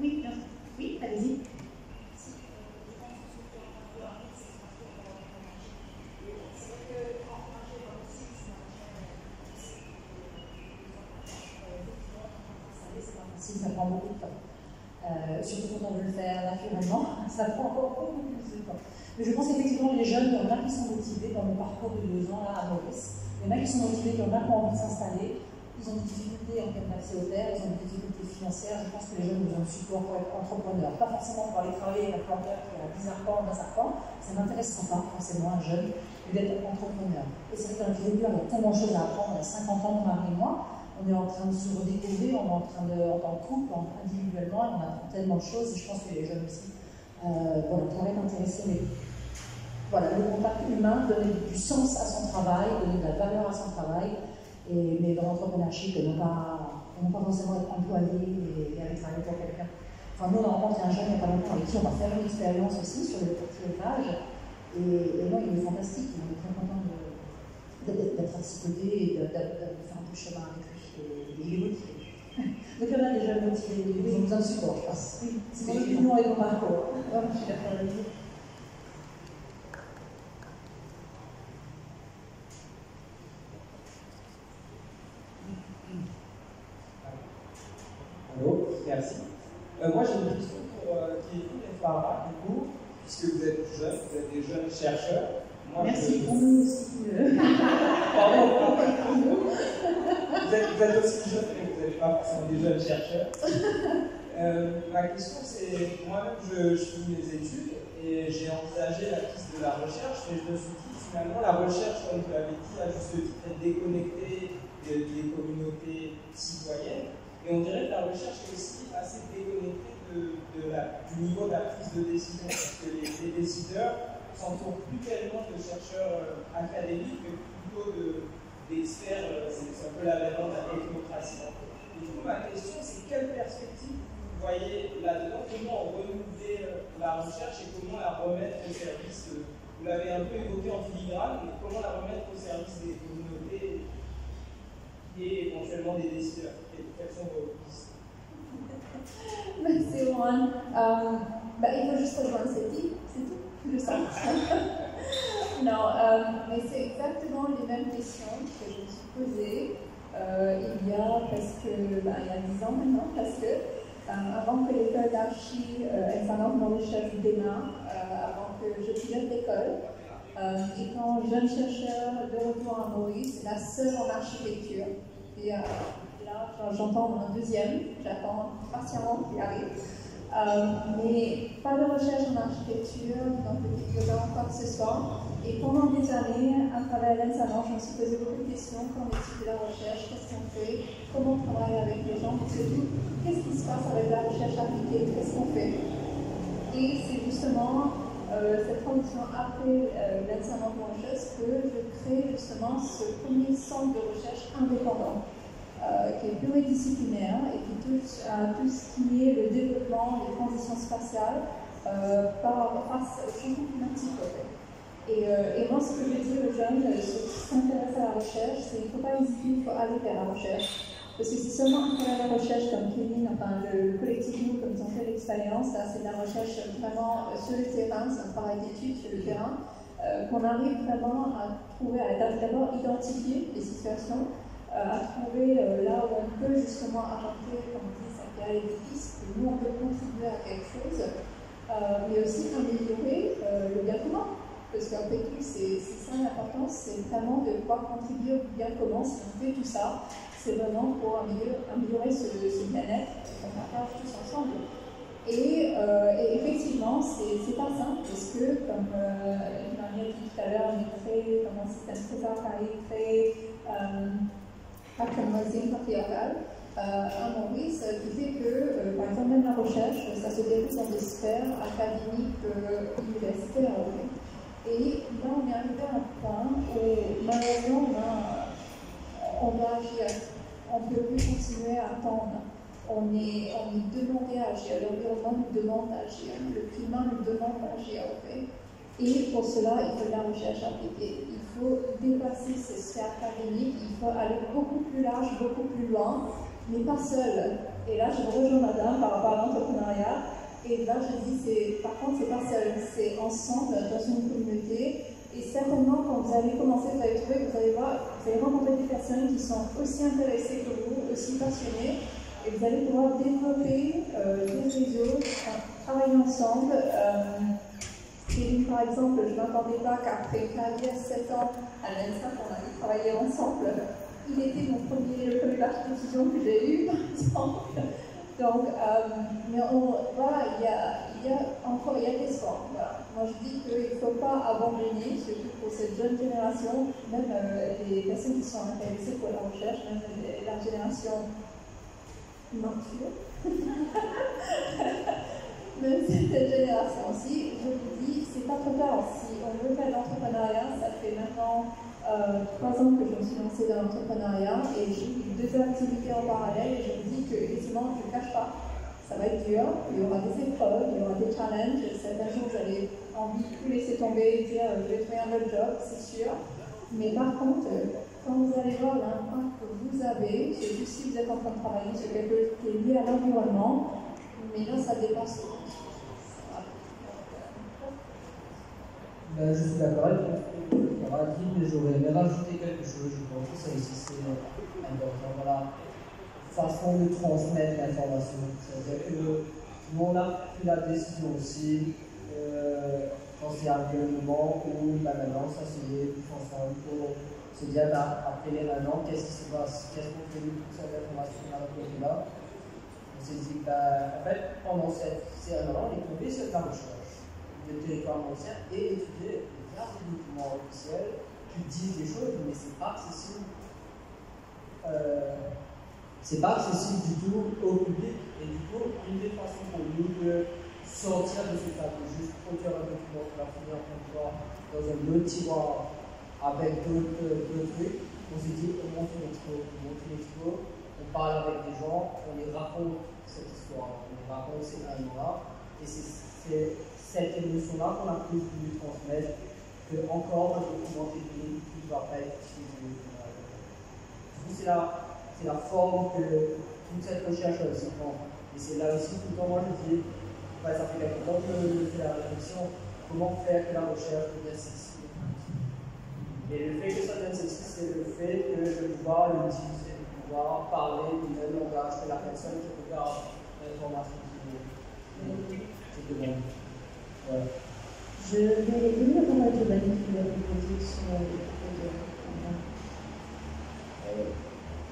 Oui, bien. Oui, allez-y. Ça prend beaucoup de temps. Surtout quand on veut le faire naturellement, ça prend encore beaucoup plus de temps. Mais je pense qu'effectivement, les jeunes, il y en a qui sont motivés dans le parcours de 2 ans là, à Maurice. Il y en a qui sont motivés, qui ont envie de s'installer. Ils ont des difficultés en termes d'accès aux terres, ils ont des difficultés financières. Je pense que les jeunes ont besoin de support pour être entrepreneurs. Pas forcément pour aller travailler avec un planteur qui a 10 arpents, 20 arpents. Ça n'intéressera pas forcément un jeune, mais d'être entrepreneur. Et c'est vrai que dans l'agriculture, il y a tellement de choses à apprendre. Il y a 50 ans, mon mari et moi. On est en train de se redécouvrir, on est en train de, en tant que couple, individuellement, on apprend tellement de choses, et je pense que les jeunes aussi pourraient être intéressés. Mais voilà, le contact humain, donner du sens à son travail, donner de la valeur à son travail, mais dans l'entrepreneurship, non pas forcément être employé et aller travailler pour quelqu'un. Enfin, nous, on a rencontré un jeune il n'y a pas longtemps avec qui on va faire une expérience aussi sur le petit élevage, et moi, il est fantastique, on est très content d'être à ses côtés et de faire un peu de chemin avec lui. Et il est motivé. Donc il y en a des jeunes motivés, ils ont besoin de support, je pense. Oui, c'est mon opinion et mon parcours. Je suis d'accord avec vous. Allô, merci. Moi j'ai une question qui est pour Farah, du coup, puisque vous êtes jeune, vous êtes des jeunes chercheurs. Moi, merci pour nous aussi. Pardon. Vous êtes aussi jeunes, mais vous n'êtes pas forcément des jeunes chercheurs. Ma question c'est, moi-même je finis mes études et j'ai envisagé la piste de la recherche, mais je me suis dit finalement la recherche, comme vous l'avez dit, à juste titre est déconnectée des communautés citoyennes. Et on dirait que la recherche est aussi assez déconnectée du niveau de la prise de décision, parce que les décideurs s'entourent plus tellement de chercheurs académiques, mais plutôt d'experts, c'est un peu la version de la technocratie. Et du coup, ma question, c'est quelle perspective vous voyez là-dedans, comment renouveler la recherche et comment la remettre au service, vous l'avez un peu évoqué en filigrane, mais comment la remettre au service des communautés et éventuellement des décideurs. Quelles sont vos pistes? Merci, Juan. Il faut juste rejoindre cette île, c'est tout. le sens. Non, mais c'est exactement les mêmes questions que je me suis posées il y a presque il y a 10 ans maintenant, parce que avant que l'école d'archi Saint-Laurent Maréchal démarre, avant que je pilote l'école, étant jeune chercheur de retour à Maurice, la seule en architecture. Et là, j'entends mon deuxième, j'attends patiemment qu'il arrive. Mais pas de recherche en architecture, donc de quoi que ce soit. Et pendant des années, à travers l'ENSALAN, je me suis posé beaucoup de questions. Qu'en est-il de la recherche? Qu'est-ce qu'on fait? Comment on travaille avec les gens? Surtout, qu'est-ce qui se passe avec la recherche appliquée? Qu'est-ce qu'on fait? Et c'est justement cette transition après l'ENSALAN Mauritius que je crée justement ce premier centre de recherche indépendant. Qui est pluridisciplinaire et qui touche à tout ce qui est le développement des transitions spatiales face au changement climatique. Et moi, ce que je dis aux jeunes, ceux qui s'intéressent à la recherche, c'est qu'il ne faut pas hésiter, il faut aller vers la recherche. Parce que c'est seulement à travers la recherche, comme Kevin, enfin le collectif nous, comme ils ont fait l'expérience, c'est de la recherche vraiment sur le terrain, c'est un travail d'étude sur le terrain, qu'on arrive vraiment à trouver, à d'abord identifier les situations, à trouver là où on peut justement apporter, comme on dit, ça crée des pistes, que nous on peut contribuer à quelque chose, mais aussi améliorer le bien commun. Parce qu'en fait, c'est ça l'importance, c'est vraiment de pouvoir contribuer au bien commun. Si on fait tout ça, c'est vraiment pour améliorer ce bien-être qu'on partage tous ensemble. Et effectivement, c'est pas simple, parce que, comme Marie a dit tout à l'heure, on est créé comme un système très archaïque, très patriarcal à Maurice, qui fait que, par exemple, même la recherche, ça se déroule dans des sphères académiques, universitaires. Et là, on est arrivé à un point où, malheureusement, on doit agir. On ne peut plus continuer à attendre. On est demandé à agir. L'environnement nous demande d'agir. Le climat nous demande d'agir. Et pour cela, il faut de la recherche appliquée. Il faut dépasser ces sphères académiques. Il faut aller beaucoup plus large, beaucoup plus loin, mais pas seul. Et là, je rejoins madame par rapport à l'entrepreneuriat. Et là, je dis, par contre, c'est pas seul, c'est ensemble, dans une communauté. Et certainement, quand vous allez commencer, vous allez trouver, vous allez rencontrer des personnes qui sont aussi intéressées que vous, aussi passionnées. Et vous allez pouvoir développer des réseaux, travailler ensemble. Kevin, par exemple, je ne m'attendais pas qu'après une carrière 7 ans à l'ENSA, on allait travailler ensemble. Il était le premier parti de décision que j'ai eu, par exemple. Donc, mais voilà, il y a de l'espoir. Voilà. Moi, je dis qu'il ne faut pas abandonner, surtout pour cette jeune génération, même les personnes qui sont intéressées pour la recherche, même la génération mature. Même cette génération-ci, je vous dis, c'est pas trop tard. Si on veut faire de l'entrepreneuriat, ça fait maintenant 3 ans que je me suis lancée dans l'entrepreneuriat et j'ai eu 2 activités en parallèle et je me dis que, effectivement, je ne cache pas, ça va être dur, il y aura des épreuves, il y aura des challenges. Certains jours, vous avez envie de tout laisser tomber et dire je vais trouver un autre job, c'est sûr. Mais par contre, quand vous allez voir l'impact que vous avez, surtout si vous êtes en train de travailler sur quelque chose qui est lié à l'environnement, mais là, ça dépasse tout. Je suis d'accord avec Radine, mais j'aurais aimé rajouter quelque chose. Je pense que ça aussi c'est important. Voilà, façon de transmettre l'information. C'est-à-dire que nous on a pris la décision aussi, quand c'est un moment où maintenant s'asseoir tous ensemble pour se dire après les 1 an, qu'est-ce qui se passe, qu'est-ce qu'on fait de toute cette information à la côté là. On s'est dit, en fait, pendant ces 1 an, on est tombé sur la recherche de territoire ancien et étudier les documents officiels qui disent des choses, mais c'est pas accessible. C'est pas accessible du tout au public. Et du coup, une des façons pour nous de sortir de ce cadre, juste produire un document qu'on va finir en comptoir dans un autre tiroir avec d'autres trucs, on s'est dit, on monte une expo, on parle avec des gens, on les raconte cette histoire, on les raconte ces années-là, et c'est cette émotion-là qu'on a plus voulu transmettre que encore un document technique qui ne doit pas être utilisé. Du coup, c'est la forme que toute cette recherche a aussi prend. Et c'est là aussi, tout le temps, moi je dis, ça fait quelque temps que je fais la réflexion, comment faire que la recherche devienne sexy. Et le fait que ça devienne sexy, c'est le fait que je vais pouvoir l'utiliser, de pouvoir parler du même langage que la personne qui regarde l'information qui est de même. Voilà. Je vais donner la parole à Giovanni qui va répondre sur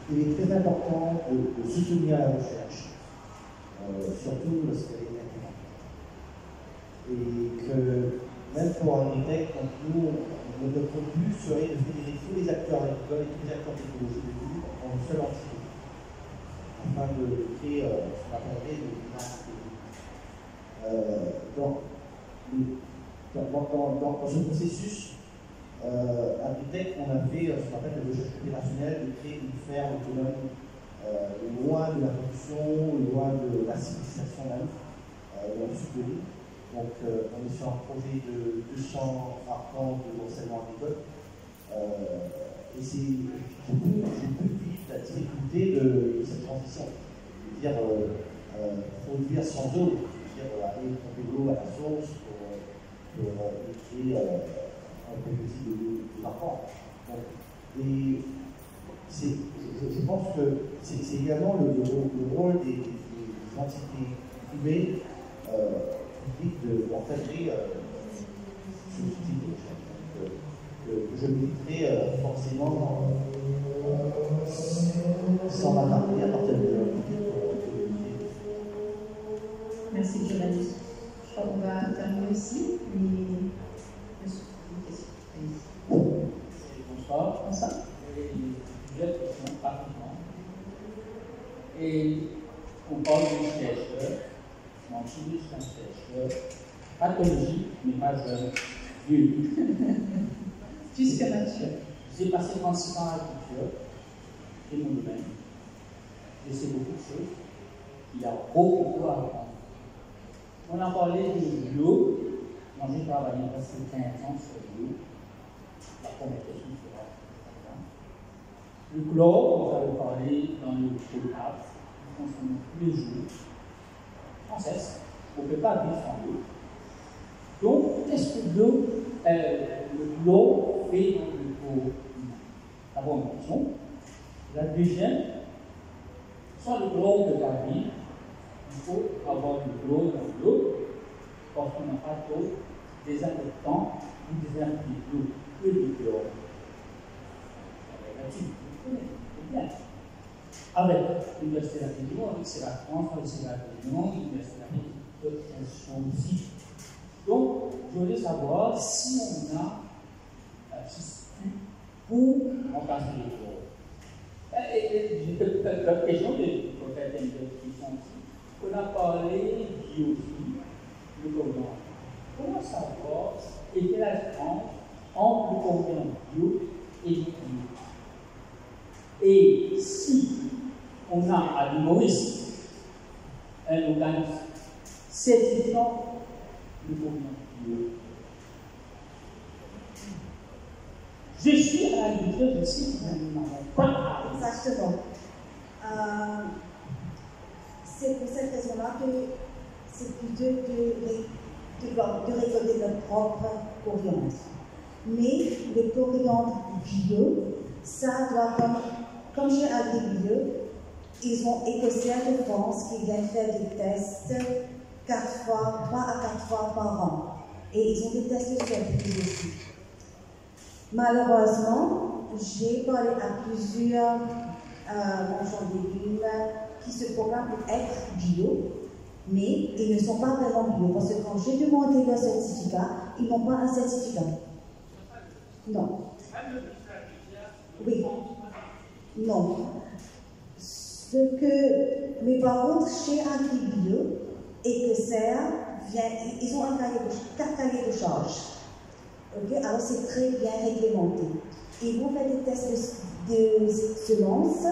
il est très important de soutenir la recherche, surtout lorsqu'elle est indépendante. Et que même pour un EdTech, nous, notre but serait de fédérer tous les acteurs agricoles et tous les acteurs technologiques de l'île en une seule entité, afin de créer ce qu'on appellerait le dans ce processus, à EdTech, on a fait ce qu'on appelle la recherche opérationnelle, de créer une ferme autonome loin de la production, loin de la civilisation même, dans le sud de l'île. Donc, on est sur un projet de 200 arpents de l'enseignement agricole. Et c'est plus la difficulté de cette transition. Je veux dire, produire sans eau, c'est-à-dire aller pomper de l'eau à la source pour créer un peu petit de arpents. Et je pense que c'est également le rôle des entités privées d'encadrer ce type de recherche. Que je militerai forcément sans m'attarder à partir de Merci Giovanni. Je crois qu'on va terminer aussi. Bonsoir. Bonsoir. Plusieurs questions, rapidement. Et on parle d'une chercheur. Mon fils est un chercheur pathologique, mais pas jeune, vieux. Jusque mature. J'ai passé 36 ans à l'agriculture, c'est mon domaine. Je sais beaucoup de choses. Il y a beaucoup à apprendre. On a parlé de bio. Moi, j'ai travaillé presque 15 ans sur bio. La première question sera le chlore, on avait parlé dans le potable, nous consommons tous les jours, sans cesse. On ne peut pas vivre sans l'eau. Donc, qu'est-ce que l'eau, le chlore fait dans le corps humain? D'abord une question. La deuxième, sans le chlore de la vie, il faut avoir le chlore dans l'eau, parce qu'on n'a pas d'eau désinfectant ou désinfectant que du chlore. Là-dessus, vous connaissez bien. Avec l'Université de la Réunion, avec la France, avec la Réunion, l'Université de la Réunion, d'autres institutions aussi. Donc, je voulais savoir si on a un système pour remplacer les chlores. Et j'ai une question de peut-être une question aussi. On a parlé biologie, le cordon. Comment savoir quelle est la différence entre le cordon bio et le bio? Et si on a à l'humorisme un organisme certifiant le cordon bio, je suis à l'agriculture, je sais que nous n'avons pas. Exactement. C'est pour cette raison-là que c'est plutôt de récolter notre propre coriandre. Mais les coriandres bio, ça doit, comme chez AgriBio, ils ont Écossais de France qui viennent faire des tests 3 à 4 fois par an. Et ils ont des tests scientifiques aussi. Malheureusement, j'ai parlé à plusieurs marchands de légumes qui se programment pour être bio, mais ils ne sont pas vraiment bio. Parce que quand j'ai demandé leur certificat, ils n'ont pas un certificat. Non. Oui. Non. Mais par contre, chez AgriBio et que ils ont un cahier de charge. Okay? Alors c'est très bien réglementé. Ils vont faire des tests de semences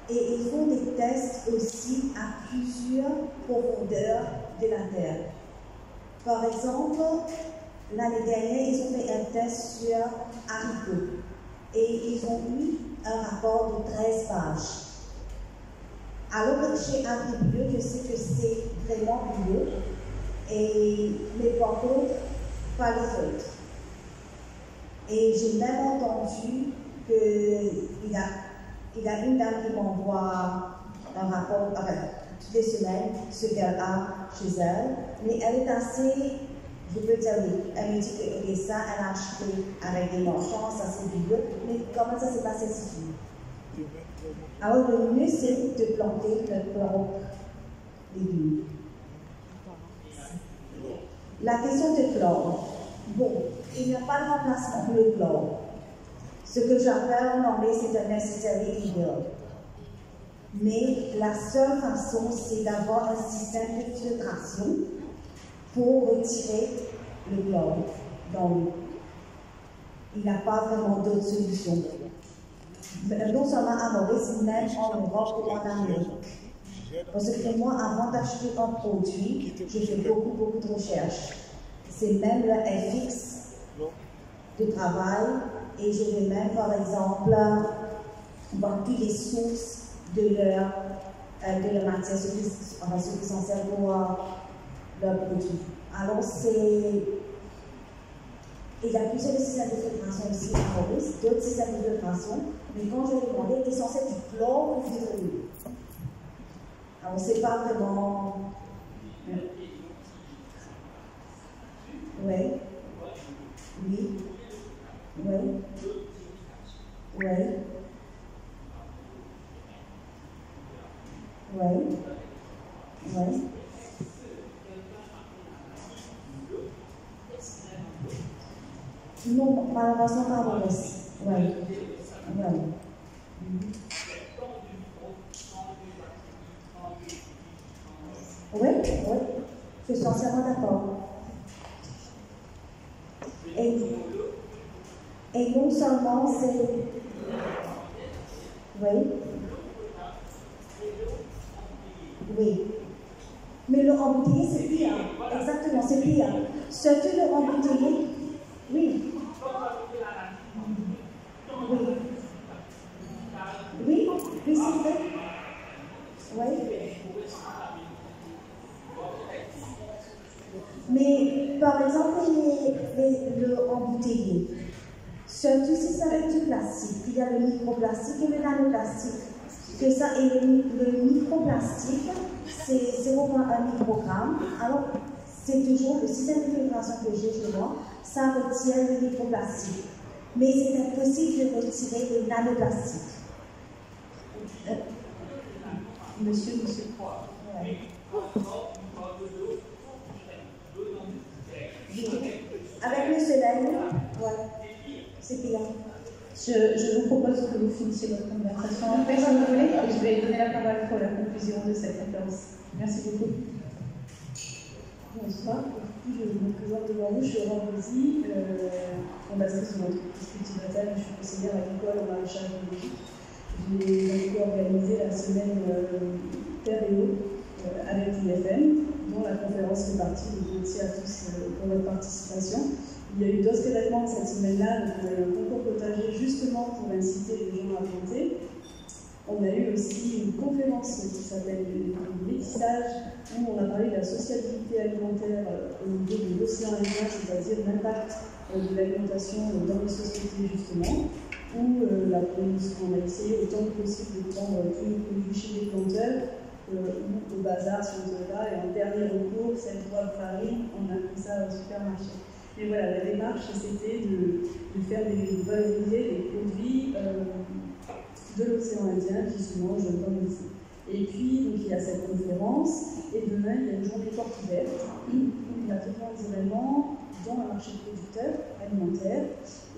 et ils font des tests aussi à plusieurs profondeurs de la terre. Par exemple, l'année dernière, ils ont fait un test sur haricots et ils ont eu un rapport de 13 pages. Alors que chez AgriBio, je sais que c'est vraiment bio, mais par contre, pas les autres. Et j'ai même entendu qu'il y a une dame qui m'envoie un rapport, toutes les semaines, ce qu'elle a chez elle, mais elle est assez, je peux dire oui, elle me dit que okay, ça, elle a acheté avec des marchands, ça c'est vieux, mais comment ça s'est passé ici? Alors le mieux c'est de planter notre propre légumes. La question de chlore. Bon, il n'y a pas de remplacement pour le chlore. Ce que j'appelle en anglais, c'est un necessary evil. Mais la seule façon, c'est d'avoir un système de filtration pour retirer le chlore dans l'eau. Il n'y a pas vraiment d'autre solution. Non seulement à Maurice, même en Europe ou en Amérique. Parce que moi, avant d'acheter un produit, je fais beaucoup de recherches. C'est même le FX de travail et je vais même, par exemple, voir toutes les sources de leur matière, ce qui sont celles pour leur produit. Alors, il y a plusieurs systèmes de filtration aussi à Maurice, d'autres systèmes de filtration, mais quand je l'ai demandé, ils sont censés du chlore pour filtrer l'eau. Alors, c'est pas vraiment. Oui. Oui. Oui. Oui. Oui. Oui. Non, malheureusement pas Maurice. Oui. Oui. Oui, oui, je suis entièrement d'accord. Et non seulement c'est... Oui. Oui. Mais le embouteillé, c'est pire. Exactement, c'est pire. Surtout le embouteillé. Oui. Oui. Oui, oui, c'est vrai. Oui. Mais par exemple, le embouteillé, surtout si c'est avec du plastique, il y a le microplastique et le nanoplastique. Que ça, et le microplastique, c'est 0,1 microgramme. Alors, c'est toujours le système de filtration que j'ai chez moi, ça retire le microplastique. Mais c'est impossible de retirer le nanoplastique. Monsieur. Ouais. Avec le soleil, ouais, c'est pire. Je vous propose que vous finissiez votre conversation après, si vous voulez, et je vais donner la parole pour la conclusion de cette conférence. Merci beaucoup. Bonsoir, je me présente devant vous, je suis Laurent Rosy, fondatrice de l'entreprise Cultivatal, je suis conseillère agricole en maraîchage biologique. J'ai organisé la semaine Terre et eau avec l'IFM, dont la conférence fait partie. Donc merci à tous pour votre participation. Il y a eu d'autres événements cette semaine-là, donc on a eu un concours potager justement pour inciter les gens à planter. On a eu aussi une conférence qui s'appelle le métissage, où on a parlé de la sociabilité alimentaire au niveau de l'océan Indien, c'est-à-dire l'impact de l'alimentation dans les sociétés justement, où on a essayé autant que possible de prendre tous nos produits chez les planteurs, ou au bazar si on veut là, et en dernier recours, cette fois de farine, on a pris ça au supermarché. Et voilà, la démarche c'était de valoriser les produits de l'océan Indien qui se mangent comme ici. Et puis, donc, il y a cette conférence, et demain, il y a une journée porte ouverte, où il y a différents événements dans un marché de producteurs alimentaires.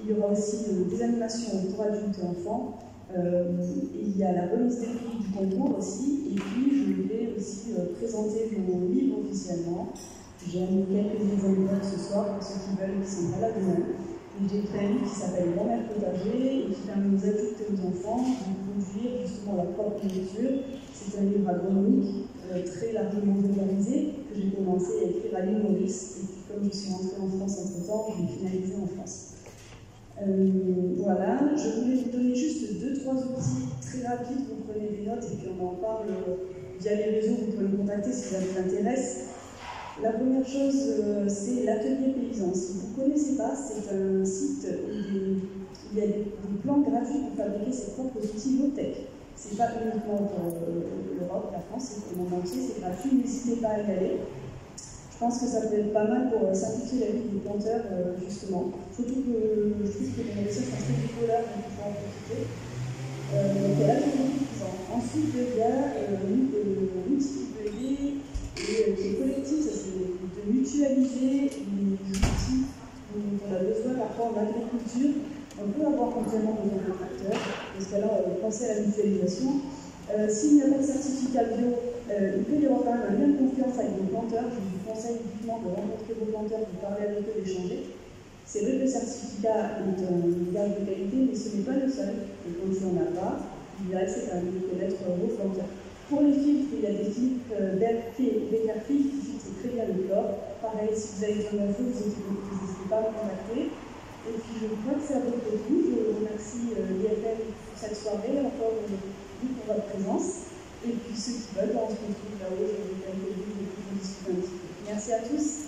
Il y aura aussi des animations pour adultes et enfants. Il y a la remise des prix du concours aussi, et puis je vais aussi présenter mon livre officiellement. J'ai amené quelques exemplaires ce soir pour ceux qui veulent, qui sont pas là demain. J'ai créé un livre qui s'appelle Grand-mère potager et qui permet aux adultes et aux enfants de produire justement leur propre nourriture. C'est un livre agronomique très largement vulgarisé que j'ai commencé à écrire à l'île Maurice, et puis comme je suis rentrée en France entre-temps, je l'ai finalisé en France. Voilà, je voulais vous donner juste 2-3 outils très rapides, vous prenez des notes et puis on en parle via les réseaux, vous pouvez me contacter si ça vous intéresse. La première chose, c'est l'atelier paysan. Si vous ne connaissez pas, c'est un site où il y a des plans gratuits pour fabriquer ses propres outils low-tech. Ce n'est pas uniquement pour l'Europe, la France, c'est pour le monde entier, c'est gratuit, n'hésitez pas à y aller. Je pense que ça peut être pas mal pour simplifier la vie des planteurs, justement. Surtout que je trouve que les médecins sont très bricoleurs, donc il faut en profiter. Donc il y a l'atelier paysan. Ensuite, il y a l'outil qui peut aider, et qui est collectif, ça c'est de mutualiser les outils dont on a besoin parfois en agriculture. On peut avoir complètement besoin de tracteurs, dans ce cas-là, pensez à la mutualisation. S'il n'y a pas de certificat bio, il peut y avoir quand même un lien de confiance avec vos planteurs. Je vous conseille vivement de rencontrer vos planteurs, de parler avec eux, d'échanger. C'est vrai que le certificat est un gage de qualité, mais ce n'est pas le seul. Et quand il n'y en a pas, il reste quand même de connaître vos planteurs. Pour les filtres, il y a des filtres Becker-Filtre qui filtrent très bien le chlore. Pareil, si vous avez besoin d'infos, vous n'hésitez pas à me contacter. Et puis je crois que c'est à votre tour. Je remercie l'IFM pour cette soirée, encore vous pour votre présence. Et puis ceux qui veulent, on se retrouve là-haut, je vais vous discuter un petit peu. Merci à tous.